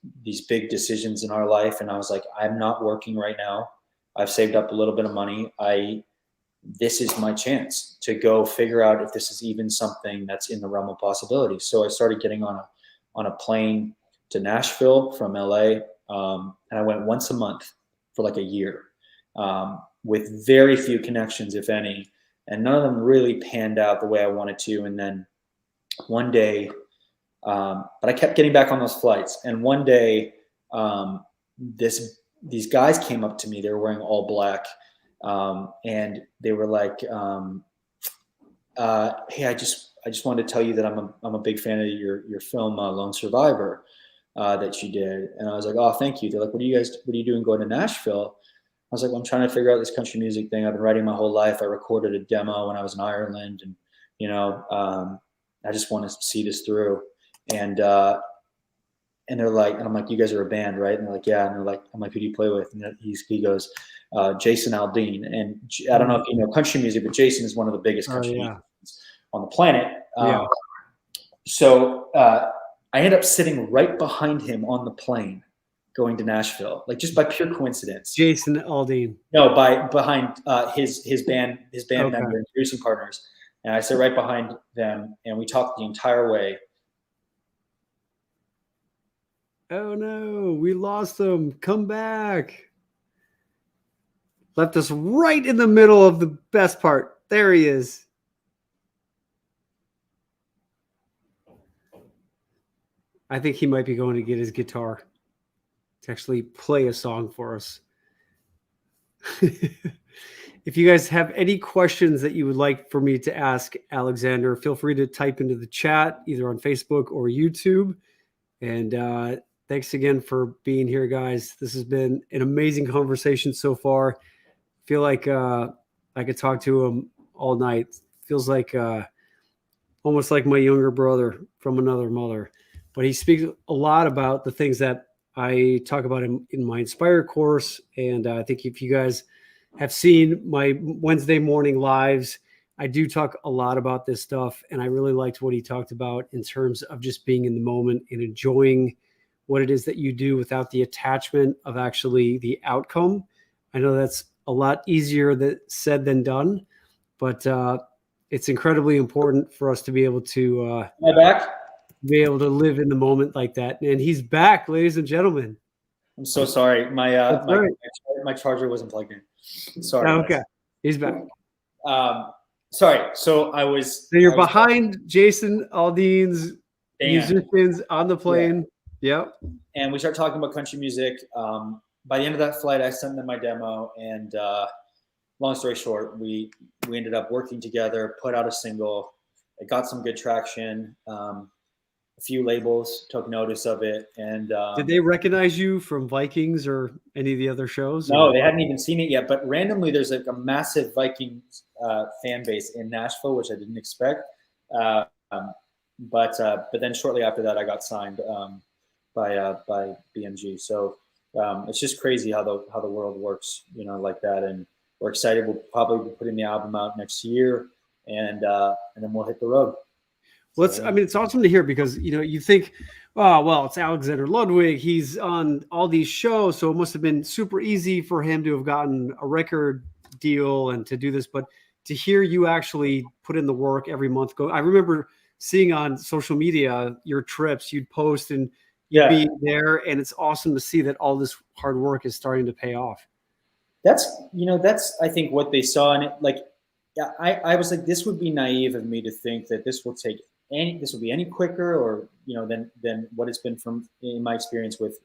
big decisions in our life, and I was like, I'm not working right now. I've saved up a little bit of money. This is my chance to go figure out if this is even something that's in the realm of possibility. So I started getting on a plane to Nashville from LA. And I went once a month for like a year, with very few connections, if any. And none of them really panned out the way I wanted to. And then one day, but I kept getting back on those flights. And one day, these guys came up to me. They were wearing all black. And they were like, hey, I just wanted to tell you that I'm a big fan of your film, Lone Survivor, that you did. And I was like, oh, thank you. They're like, what are you doing going to Nashville? I was like, well, I'm trying to figure out this country music thing. I've been writing my whole life. I recorded a demo when I was in Ireland, and I just want to see this through. And And they're like, and I'm like, you guys are a band, right? And they're like, yeah. And they're like, I'm like, who do you play with? And he goes, Jason Aldean. And I don't know if you know country music, but Jason is one of the biggest country musicians on the planet. So I ended up sitting right behind him on the plane going to Nashville, like just by pure coincidence. Jason Aldean. No, behind his band member and producing partners. And I sat right behind them, and we talked the entire way. Oh no, we lost him. Come back. Left us right in the middle of the best part. There he is. I think he might be going to get his guitar to actually play a song for us. If you guys have any questions that you would like for me to ask Alexander, feel free to type into the chat, either on Facebook or YouTube. And thanks again for being here, guys. This has been an amazing conversation so far. I feel like I could talk to him all night. Feels like almost like my younger brother from another mother. But he speaks a lot about the things that I talk about in my Inspire course. And I think if you guys have seen my Wednesday morning lives, I do talk a lot about this stuff. And I really liked what he talked about in terms of just being in the moment and enjoying what it is that you do without the attachment of actually the outcome. I know that's a lot easier said than done, but it's incredibly important for us to be able to be able to live in the moment like that. And he's back, ladies and gentlemen. I'm so sorry. My charger wasn't plugged in. Sorry. Okay. He's back. Sorry. So you're behind Jason Aldean's musicians on the plane. Yeah. Yep. And we start talking about country music. By the end of that flight, I sent them my demo, and long story short, we ended up working together, put out a single. It got some good traction. A few labels took notice of it. And did they recognize you from Vikings or any of the other shows? No, they hadn't even seen it yet. But randomly, there's like a massive Vikings fan base in Nashville, which I didn't expect. But then shortly after that, I got signed by BMG. So it's just crazy how the world works, like that. And we're excited. We'll probably be putting the album out next year, and then we'll hit the road. Well, it's awesome to hear because, you think, oh, well, it's Alexander Ludwig. He's on all these shows, so it must have been super easy for him to have gotten a record deal and to do this. But to hear you actually put in the work every month, I remember seeing on social media your trips, you'd post and you'd be there, and it's awesome to see that all this hard work is starting to pay off. That's I think what they saw in it. Like, I was like, this would be naive of me to think that this will be any quicker or than what it's been in my experience with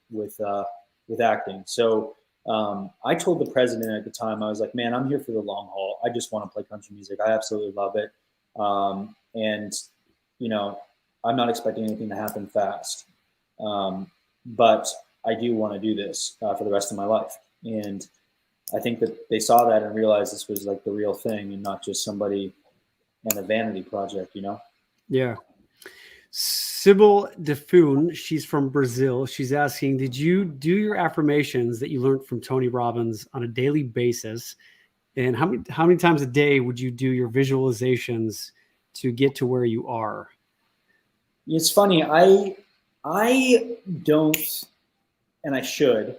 acting. So I told the president at the time, I was like, man, I'm here for the long haul. I just want to play country music. I absolutely love it, and I'm not expecting anything to happen fast, but I do want to do this for the rest of my life. And I think that they saw that and realized this was like the real thing and not just somebody and a vanity project, Yeah. Sybil DeFoon, she's from Brazil. She's asking, did you do your affirmations that you learned from Tony Robbins on a daily basis? And how many times a day would you do your visualizations to get to where you are? It's funny. I don't, and I should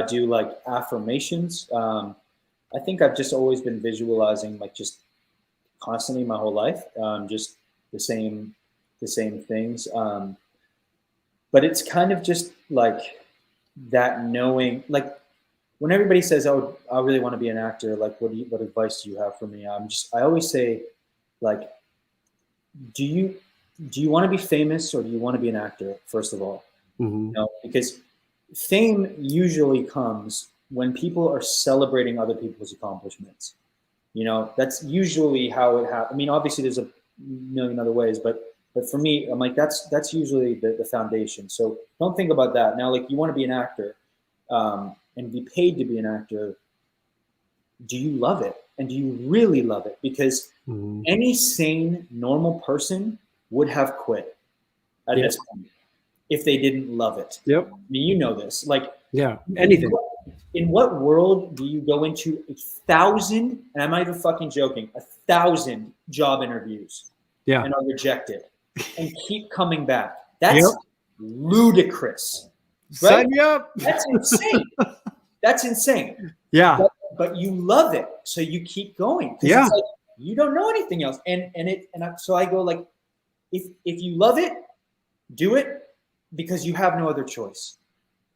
do like affirmations. I think I've just always been visualizing like just constantly my whole life, just the same things. But it's kind of just like that knowing, like when everybody says, "Oh, I really want to be an actor," like what advice do you have for me? I always say, like, do you want to be famous or do you want to be an actor, first of all? Mm-hmm. Because fame usually comes when people are celebrating other people's accomplishments. That's usually how it happens. I mean, obviously there's a million other ways, but for me, I'm like, that's usually the foundation. So don't think about that. Now, like, you want to be an actor and be paid to be an actor. Do you love it? And do you really love it? Because any sane, normal person would have quit at this point. if they didn't love it. Yep. I mean, you know this. Like, anything. In what world do you go into 1,000, and I'm not even fucking joking, 1,000 job interviews and are rejected and keep coming back? That's ludicrous. Right? Sign me up. That's insane. That's insane. Yeah. But you love it, so you keep going. Yeah. It's like, you don't know anything else. So I go like, if you love it, do it, because you have no other choice.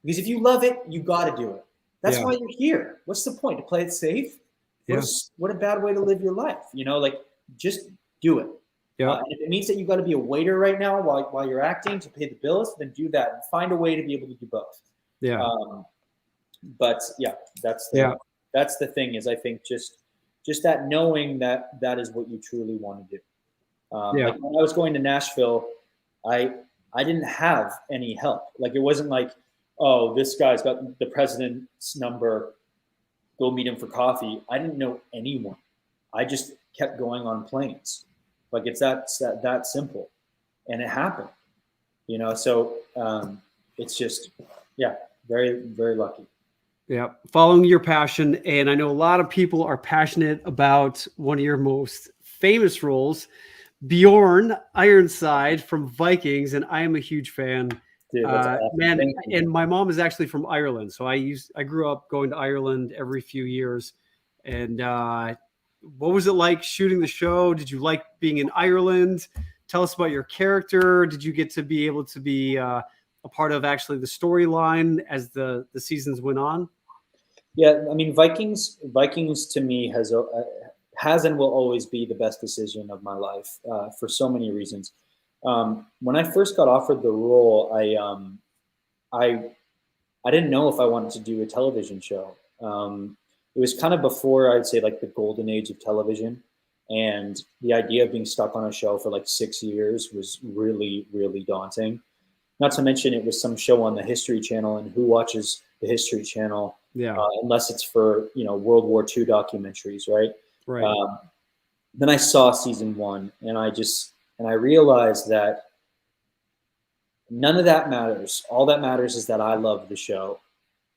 Because if you love it, you got to do it. That's why you're here. What's the point? To play it safe? What a bad way to live your life. You know, like, just do it. And if it means that you got to be a waiter right now while you're acting to pay the bills, then do that and find a way to be able to do both. But yeah, that's the thing, is I think just that knowing that is what you truly want to do. Like when I was going to Nashville, I didn't have any help. Like, it wasn't like, oh, this guy's got the president's number, go meet him for coffee. I didn't know anyone. I just kept going on planes. Like, it's that simple, and it happened. You know, so it's just, very, very lucky. Yeah, following your passion. And I know a lot of people are passionate about one of your most famous roles, Bjorn Ironside from Vikings, and I am a huge fan. Dude, that's awesome. Man, and my mom is actually from Ireland, so I grew up going to Ireland every few years. And what was it like shooting the show? Did you like being in Ireland? Tell us about your character. Did you get to be able to be a part of actually the storyline as the seasons went on? Yeah, I mean, Vikings to me has and will always be the best decision of my life for so many reasons. When I first got offered the role, I didn't know if I wanted to do a television show. It was kind of before, I'd say, like, the golden age of television, and the idea of being stuck on a show for like 6 years was really, really daunting. Not to mention, it was some show on the History Channel, and who watches the History Channel unless it's for, World War II documentaries, right? Right. Then I saw season 1, and I realized that none of that matters. All that matters is that I love the show,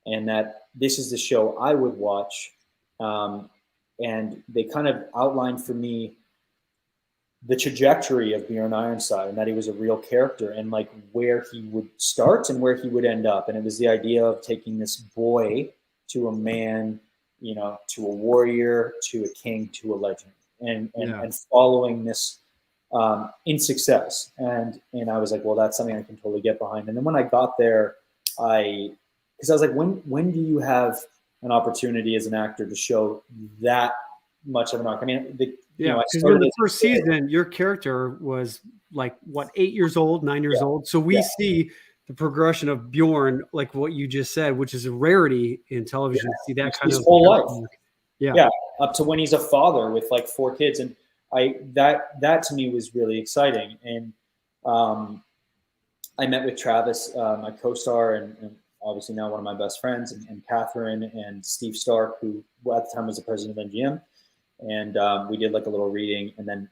and that this is the show I would watch. And they kind of outlined for me the trajectory of Bjorn Ironside, and that he was a real character, and like where he would start and where he would end up. And it was the idea of taking this boy to a man, to a warrior, to a king, to a legend, and following this in success. And I was like, well, that's something I can totally get behind. And then when I got there, because I was like, when do you have an opportunity as an actor to show that much of an arc? I mean, because in the first season, your character was like, what, 8 years old, 9 years old. So we see the progression of Bjorn, like what you just said, which is a rarity in television. To see that kind his of whole life. Up to when he's a father with like 4 kids. And that to me was really exciting. And I met with Travis, my co-star, and obviously now one of my best friends, and Catherine and Steve Stark, who at the time was the president of MGM. And we did like a little reading. And then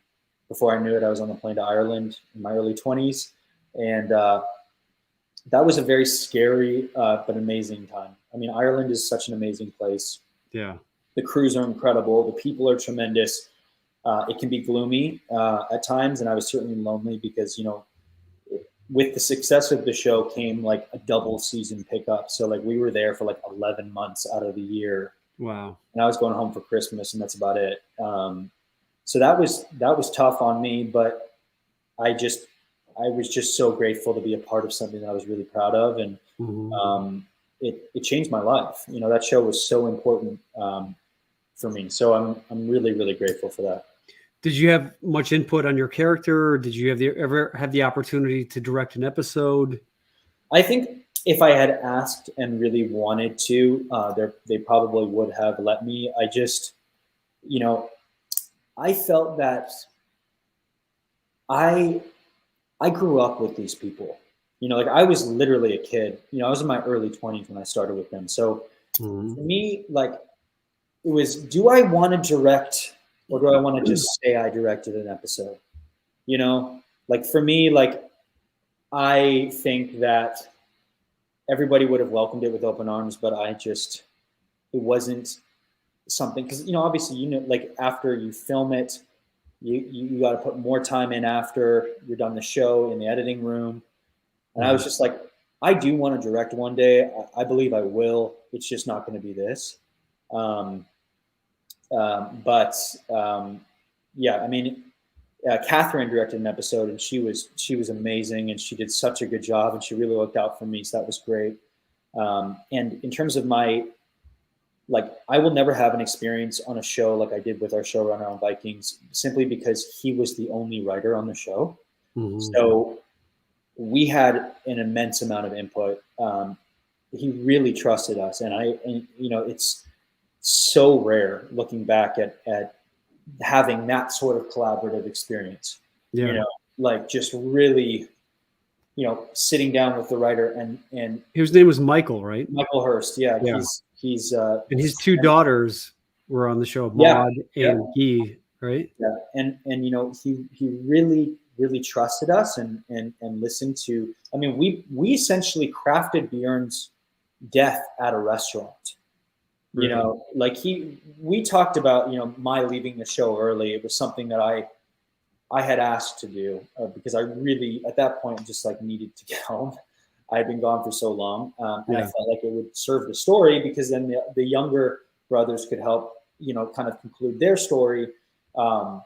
before I knew it, I was on the plane to Ireland in my early 20s. And that was a very scary but amazing time. I mean, Ireland is such an amazing place. Yeah. The crews are incredible. The people are tremendous. It can be gloomy at times. And I was certainly lonely because, with the success of the show came like a double season pickup. So like we were there for like 11 months out of the year. Wow. And I was going home for Christmas, and that's about it. So that was tough on me, but I was just so grateful to be a part of something that I was really proud of. And it changed my life. That show was so important for me. So I'm really, really grateful for that. Did you have much input on your character? Did you ever have the opportunity to direct an episode? I think if I had asked and really wanted to, they probably would have let me. I just, I felt that I grew up with these people. Like I was literally a kid. I was in my early 20s when I started with them. So for me, like, it was, do I want to direct, or do I want to just say I directed an episode? Like for me, like I think that everybody would have welcomed it with open arms, but it wasn't something, because obviously like after you film it, you got to put more time in after you're done the show in the editing room. And I was just like, I do want to direct one day. I believe I will. It's just not going to be this. Yeah, I mean, Catherine directed an episode, and she was amazing, and she did such a good job, and she really looked out for me, so that was great. And in terms of I will never have an experience on a show like I did with our showrunner on Vikings, simply because he was the only writer on the show. Mm-hmm. So we had an immense amount of input. He really trusted us, and it's so rare looking back at having that sort of collaborative experience. Yeah. Like just really, sitting down with the writer and his name was Michael, right? Michael Hurst. Yeah. He's and his two daughters were on the show, Maud and Guy, right? Yeah. And he really trusted us and listened to. I mean, we essentially crafted Bjorn's death at a restaurant. Really? We talked about, my leaving the show early. It was something that I had asked to do because I really, at that point, just needed to get home. I had been gone for so long. And I felt like it would serve the story, because then the younger brothers could help, kind of conclude their story. And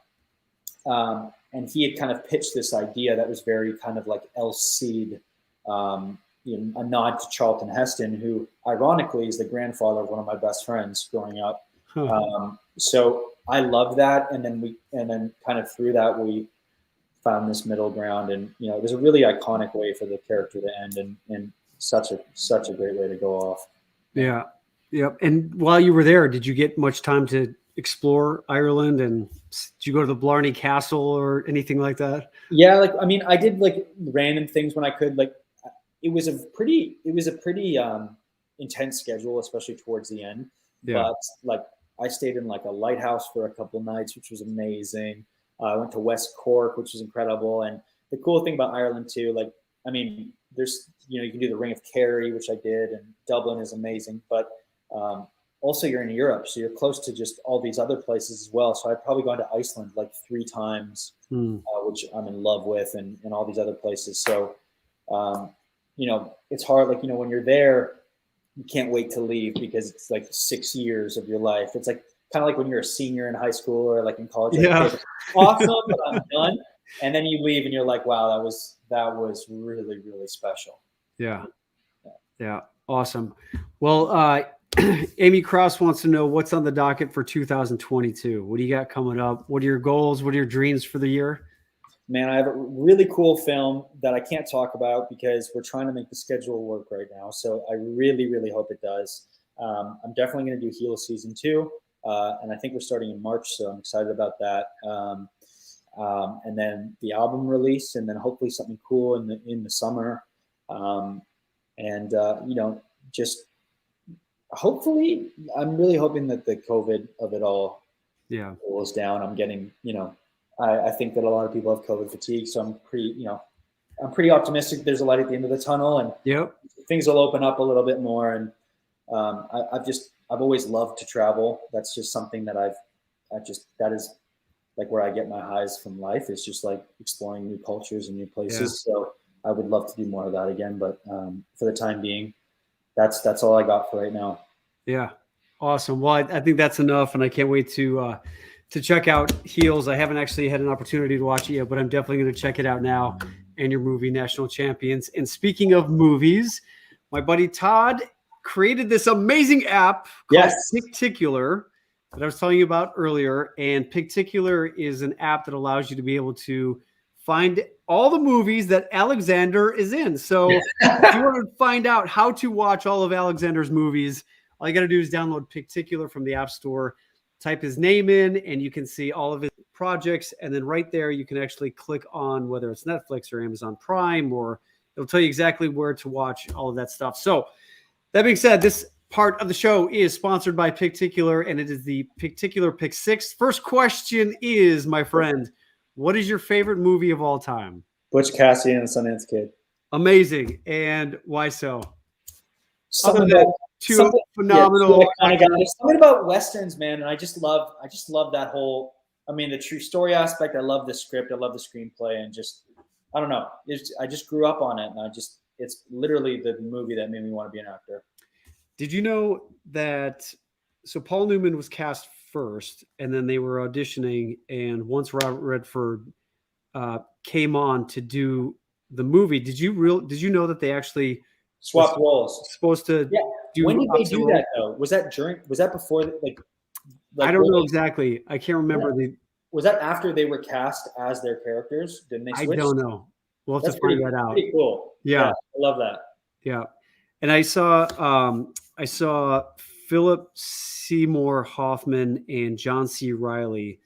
he had kind of pitched this idea that was very kind of like El Cid, a nod to Charlton Heston, who ironically is the grandfather of one of my best friends growing up. So I loved that. And then kind of through that, we found this middle ground, and, it was a really iconic way for the character to end, and such a great way to go off. Yeah. Yep. And while you were there, did you get much time to explore Ireland, and did you go to the Blarney Castle or anything like that? Yeah. I did random things when I could. It was a pretty intense schedule, especially towards the end. Yeah. But I stayed in a lighthouse for a couple nights, which was amazing. I went to West Cork, which was incredible. And the cool thing about Ireland too, there's, you can do the Ring of Kerry, which I did, and Dublin is amazing. But also you're in Europe, so you're close to just all these other places as well. So I've probably gone to Iceland 3 times, which I'm in love with, and all these other places. So, it's hard, when you're there, you can't wait to leave, because it's 6 years of your life. It's kind of like when you're a senior in high school or in college. Yeah. Awesome, but I'm done. And then you leave and you're like, wow, that was really, really special. Yeah. Yeah. Awesome. Well, Amy Krause wants to know what's on the docket for 2022. What do you got coming up? What are your goals? What are your dreams for the year? Man, I have a really cool film that I can't talk about because we're trying to make the schedule work right now. So I really, really hope it does. I'm definitely going to do Heel Season 2. And I think we're starting in March, so I'm excited about that. And then the album release, and then hopefully something cool in the summer. Just hopefully, I'm really hoping that the COVID of it all goes down. I'm getting, I think that a lot of people have COVID fatigue, so I'm pretty optimistic there's a light at the end of the tunnel, and things will open up a little bit more. And I've always loved to travel. That's just something that that is where I get my highs from life, is just exploring new cultures and new places. Yeah. So I would love to do more of that again, but for the time being, that's all I got for right now. Yeah. Awesome. Well, I think that's enough, and I can't wait to check out Heels. I haven't actually had an opportunity to watch it yet, but I'm definitely going to check it out now. And your movie, National Champions. And speaking of movies, my buddy Todd created this amazing app called Picticular that I was telling you about earlier. And Picticular is an app that allows you to be able to find all the movies that Alexander is in. So if you want to find out how to watch all of Alexander's movies, all you got to do is download Picticular from the App Store, type his name in, and you can see all of his projects. And then right there, you can actually click on whether it's Netflix or Amazon Prime, or it'll tell you exactly where to watch all of that stuff. So that being said, this part of the show is sponsored by Picticular, and it is the Picticular Pick 6. First question is, my friend, what is your favorite movie of all time? Butch Cassidy and the Sundance Kid. Amazing. And why so? Other Something than about two something, phenomenal kind of guy. actors. There's something about westerns, man, and I just love that whole. I mean, the true story aspect. I love the script. I love the screenplay, and just I don't know. I just grew up on it, and it's literally the movie that made me want to be an actor. Did you know that? So Paul Newman was cast first, and then they were auditioning. And once Robert Redford came on to do the movie, did you know that they actually Swap roles. supposed to Yeah. do? When did they do roles? that though? Was that before like I don't know exactly. I can't remember was that after they were cast as their characters? Didn't they switch? I don't know. We'll have That's to find that out. Pretty cool. Yeah. I love that. Yeah. And I saw Philip Seymour Hoffman and John C. Reilly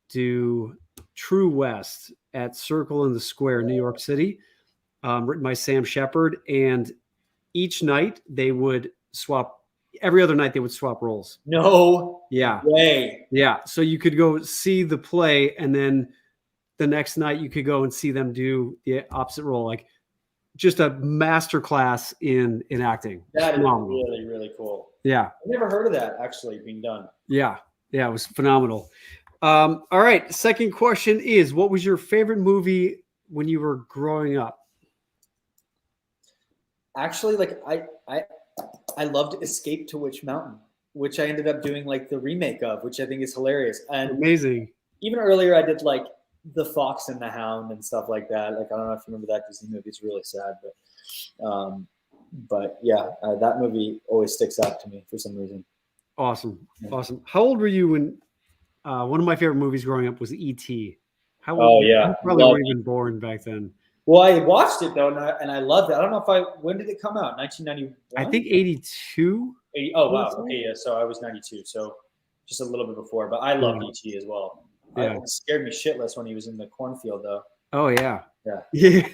do True West at Circle in the Square, New York City, written by Sam Shepard. And each night they would swap. Every other night they would swap roles. No Yeah. way. Yeah. So you could go see the play, and then the next night you could go and see them do the opposite role. Like just a master class in acting. That is really, really cool. Yeah. I've never heard of that actually being done. Yeah. Yeah. It was phenomenal. All right. Second question is, what was your favorite movie when you were growing up? Actually, like I loved Escape to Witch Mountain, which I ended up doing like the remake of, which I think is hilarious. And amazing. Even earlier, I did like The Fox and the Hound and stuff like that. Like I don't know if you remember that Disney movie; it's really sad, but yeah, that movie always sticks out to me for some reason. Awesome, awesome. How old were you when? One of my favorite movies growing up was E.T. How old? Oh yeah, you probably weren't even born back then. Well, I watched it though, and I loved it. I don't know if when did it come out? 1991. I think 82. Oh wow, okay, yeah. So I was 92, so just a little bit before. But I loved E.T. as well. Yeah. It scared me shitless when he was in the cornfield, though. Oh yeah, yeah.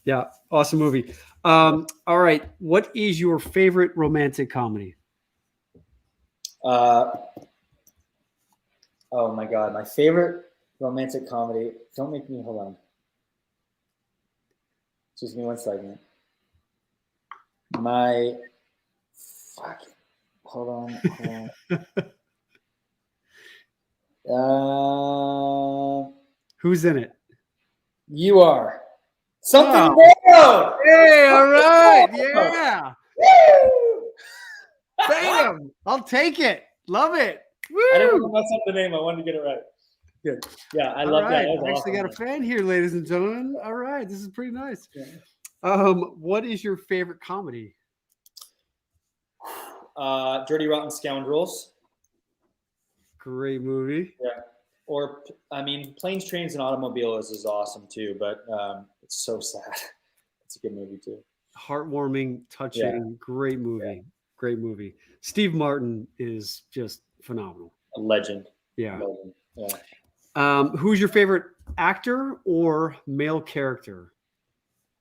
Yeah. Awesome movie. All right, what is your favorite romantic comedy? Oh my god, my favorite romantic comedy. Don't make me hold on. Just give me 1 second. Hold on. Who's in it? You are. Something Road. Hey, all right. Yeah. Woo! Bam. I'll take it. Love it. Woo! I didn't want to mess up the name. I wanted to get it right. Good. Yeah, I love that. I actually got a fan here, ladies and gentlemen. All right. This is pretty nice. Yeah. What is your favorite comedy? Dirty Rotten Scoundrels. Great movie. Yeah. Or, I mean, Planes, Trains, and Automobiles is awesome too, but it's so sad. It's a good movie too. Heartwarming, touching, great movie. Yeah. Great movie. Steve Martin is just phenomenal. A legend. Yeah. Legend. Yeah. Who's your favorite actor or male character?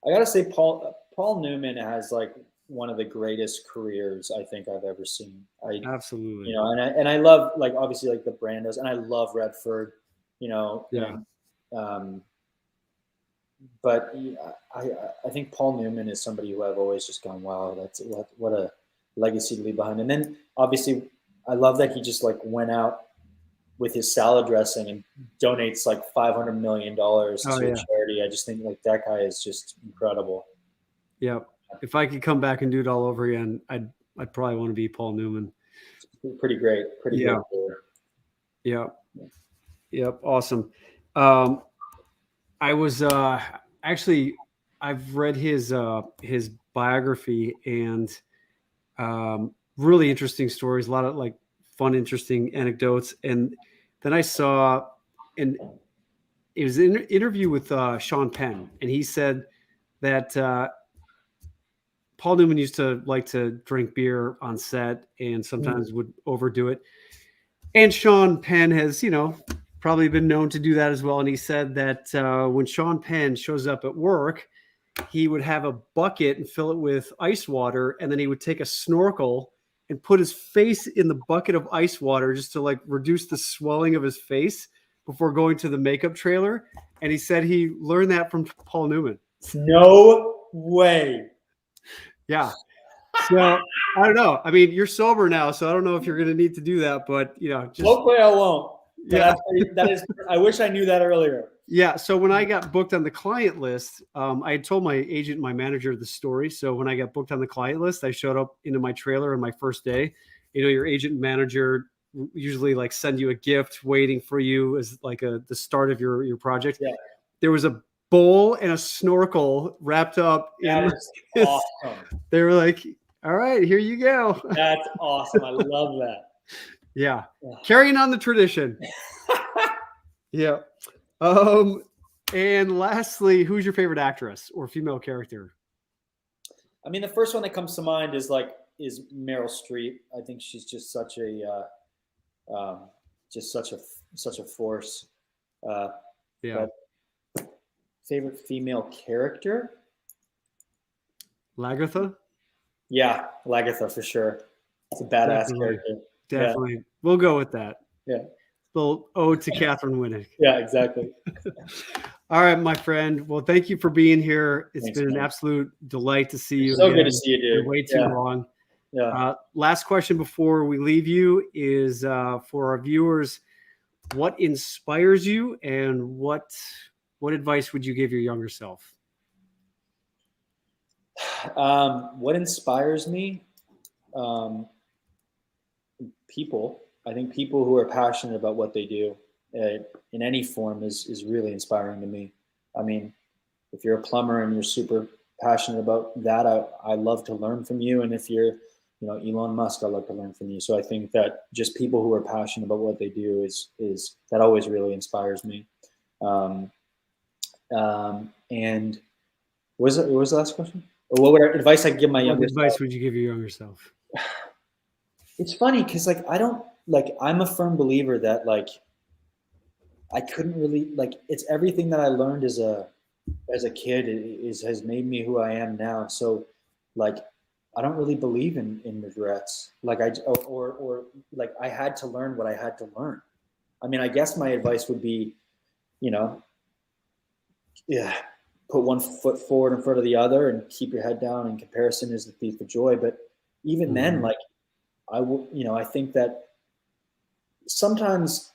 I gotta say, Paul Newman has like one of the greatest careers I think I've ever seen. Absolutely. You know, and I love, like, obviously like the Brandos, and I love Redford. You know. Yeah. And, but I think Paul Newman is somebody who I've always just gone, wow, that's what a legacy to leave behind. And then obviously I love that he just like went out with his salad dressing and donates like $500 million to a charity. I just think like that guy is just incredible. Yeah. If I could come back and do it all over again, I'd probably want to be Paul Newman. Pretty great. Pretty great. Yeah. Yep. Awesome. I was actually, I've read his biography, and really interesting stories, a lot of like fun, interesting anecdotes. And then I saw, and it was an interview with Sean Penn, and he said that Paul Newman used to like to drink beer on set and sometimes would overdo it. And Sean Penn has, probably been known to do that as well. And he said that when Sean Penn shows up at work, he would have a bucket and fill it with ice water, and then he would take a snorkel and put his face in the bucket of ice water just to like reduce the swelling of his face before going to the makeup trailer. And he said he learned that from Paul Newman. No way. Yeah. So I don't know. I mean, you're sober now, so I don't know if you're going to need to do that, but just hopefully I won't. But yeah. that is. I wish I knew that earlier. Yeah. So when I got booked on the client list, I had told my agent and my manager the story. So when I got booked on the client list, I showed up into my trailer on my first day. Your agent and manager usually like send you a gift waiting for you as like the start of your project. Yeah. There was a bowl and a snorkel wrapped up That is awesome. They were like, all right, here you go. That's awesome. I love that. Yeah. Carrying on the tradition. Yeah. And lastly, who's your favorite actress or female character? I mean, the first one that comes to mind is Meryl Streep. I think she's just such a force. Yeah. Favorite female character? Lagertha? Yeah, Lagertha for sure. It's a badass character. Definitely. Yeah. We'll go with that. Yeah. Little ode to Catherine Winnick. Yeah, exactly. All right, my friend. Well, thank you for being here. It's Thanks, been man. an absolute delight to see you. So good to see you, dude. Way too long. Yeah. Last question before we leave you is for our viewers, what inspires you and what advice would you give your younger self? What inspires me? People. I think people who are passionate about what they do in any form is really inspiring to me. I mean, if you're a plumber and you're super passionate about that, I love to learn from you. And if you're, Elon Musk, I love to learn from you. So I think that just people who are passionate about what they do is that always really inspires me. And what was the last question? Or what advice I give my younger self? What advice would you give your younger self? It's funny because I'm a firm believer that I couldn't really it's everything that I learned as a kid has made me who I am now. So I don't really believe in regrets. I had to learn what I had to learn. I mean, I guess my advice would be, put one foot forward in front of the other and keep your head down, and comparison is the thief of joy. But even then, I will, I think that sometimes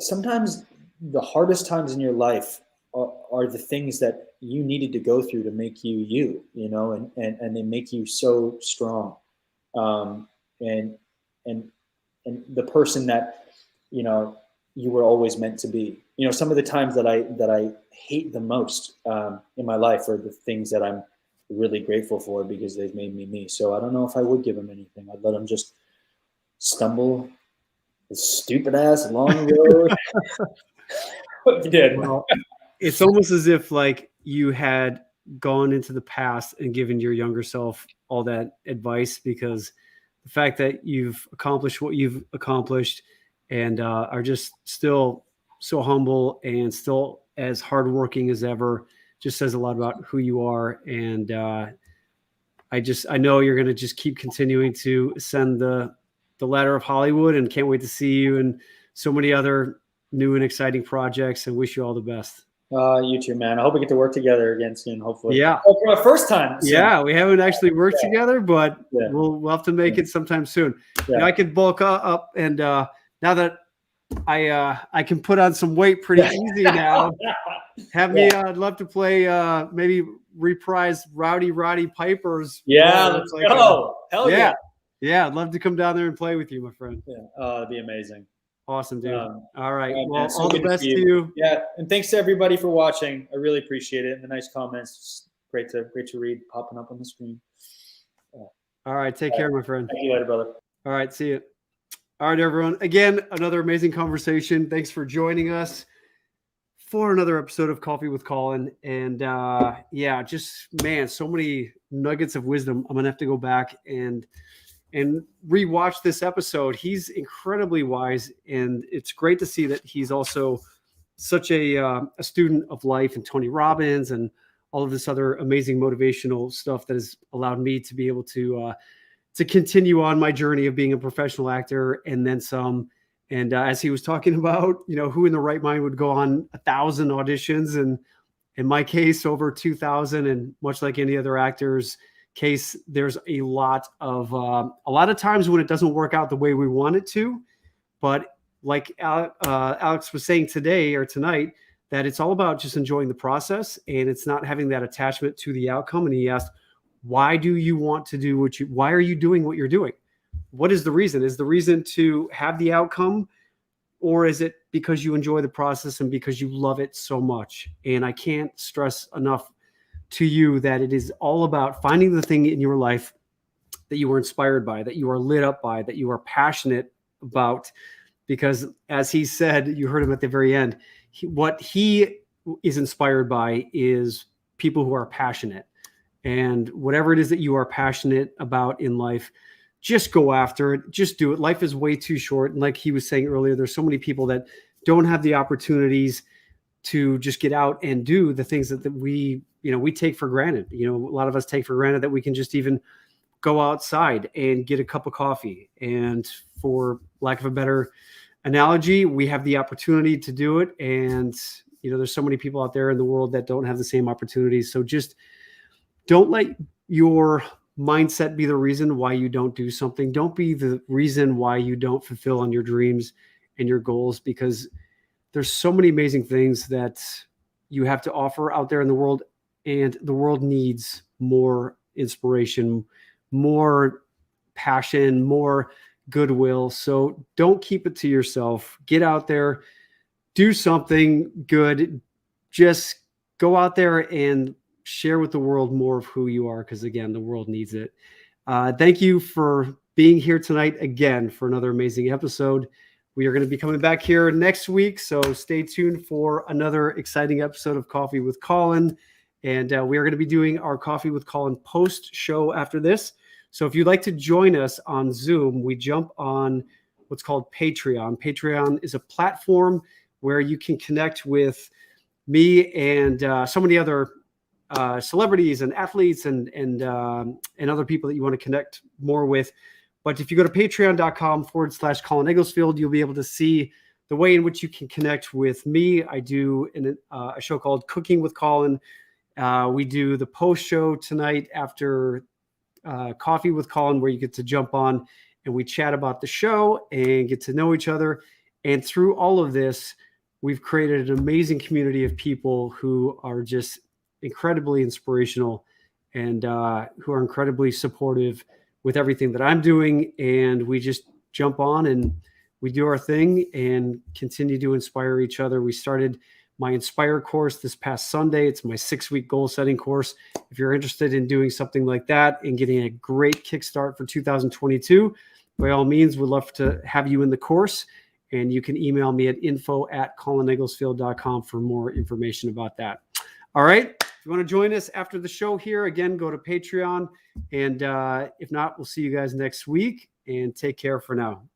the hardest times in your life are the things that you needed to go through to make you, and they make you so strong. And the person that, you were always meant to be. Some of the times that I hate the most in my life are the things that I'm really grateful for because they've made me. So I don't know if I would give them anything. I'd let them just stumble his stupid ass along the road. What you did. Well, it's almost as if you had gone into the past and given your younger self all that advice, because the fact that you've accomplished what you've accomplished and are just still so humble and still as hardworking as ever just says a lot about who you are. And I know you're going to just keep continuing to ascend the ladder of Hollywood, and can't wait to see you in so many other new and exciting projects, and wish you all the best. You too, man. I hope we get to work together again soon, hopefully. Yeah. Oh, for our first time soon. Yeah, we haven't actually worked together, but we'll have to make it sometime soon. Yeah. I can bulk up, and now that I can put on some weight pretty easy now. I'd love to play maybe reprise Rowdy Roddy Piper's. Yeah, let's go. Hell yeah. Yeah, I'd love to come down there and play with you, my friend. Yeah, it'd be amazing. Awesome, dude. All right. Well, so all the best to you. Yeah, and thanks to everybody for watching. I really appreciate it, and the nice comments. Great to read, popping up on the screen. All right, take care, my friend. Thank you later, brother. All right, see you. All right, everyone. Again, another amazing conversation. Thanks for joining us for another episode of Coffee with Colin. And so many nuggets of wisdom. I'm gonna have to go back and rewatch this episode. He's incredibly wise, and it's great to see that he's also such a student of life and Tony Robbins and all of this other amazing motivational stuff that has allowed me to be able to continue on my journey of being a professional actor and then some. And as he was talking about, who in the right mind would go on 1,000 auditions and In my case, over 2,000, and much like any other actor's case, there's a lot of times when it doesn't work out the way we want it to. But like Alex was saying today or tonight, that it's all about just enjoying the process, and it's not having that attachment to the outcome. And he asked, why do you want to do why are you doing what you're doing? What is the reason? Is the reason to have the outcome, or is it because you enjoy the process and because you love it so much? And I can't stress enough to you that it is all about finding the thing in your life that you are inspired by, that you are lit up by, that you are passionate about. Because as he said, you heard him at the very end, what he is inspired by is people who are passionate. And whatever it is that you are passionate about in life, just go after it. Just do it. Life is way too short. And like he was saying earlier, there's so many people that don't have the opportunities to just get out and do the things that we take for granted. A lot of us take for granted that we can just even go outside and get a cup of coffee. And for lack of a better analogy, we have the opportunity to do it. And, there's so many people out there in the world that don't have the same opportunities. So just don't let your mindset be the reason why you don't do something. Don't be the reason why you don't fulfill on your dreams and your goals, because there's so many amazing things that you have to offer out there in the world, and the world needs more inspiration, more passion, more goodwill. So don't keep it to yourself. Get out there, do something good. Just go out there and share with the world more of who you are, because again, the world needs it. Thank you for being here tonight again for another amazing episode. We are going to be coming back here next week, so stay tuned for another exciting episode of Coffee with Colin. And we are going to be doing our Coffee with Colin post show after this. So if you'd like to join us on Zoom, we jump on what's called Patreon. Patreon is a platform where you can connect with me and so many other celebrities and athletes and other people that you want to connect more with. But if you go to patreon.com/Colin Egglesfield, you'll be able to see the way in which you can connect with me. I do a show called Cooking with Colin. We do the post show tonight after Coffee with Colin, where you get to jump on and we chat about the show and get to know each other. And through all of this, we've created an amazing community of people who are just incredibly inspirational and who are incredibly supportive with everything that I'm doing. And we just jump on and we do our thing and continue to inspire each other. We started my Inspire course this past Sunday. It's my 6-week goal setting course. If you're interested in doing something like that and getting a great kickstart for 2022, by all means, we'd love to have you in the course. And you can email me at info@colinegglesfield.com for more information about that. All right. If you want to join us after the show here, again, go to Patreon. And if not, we'll see you guys next week, and take care for now.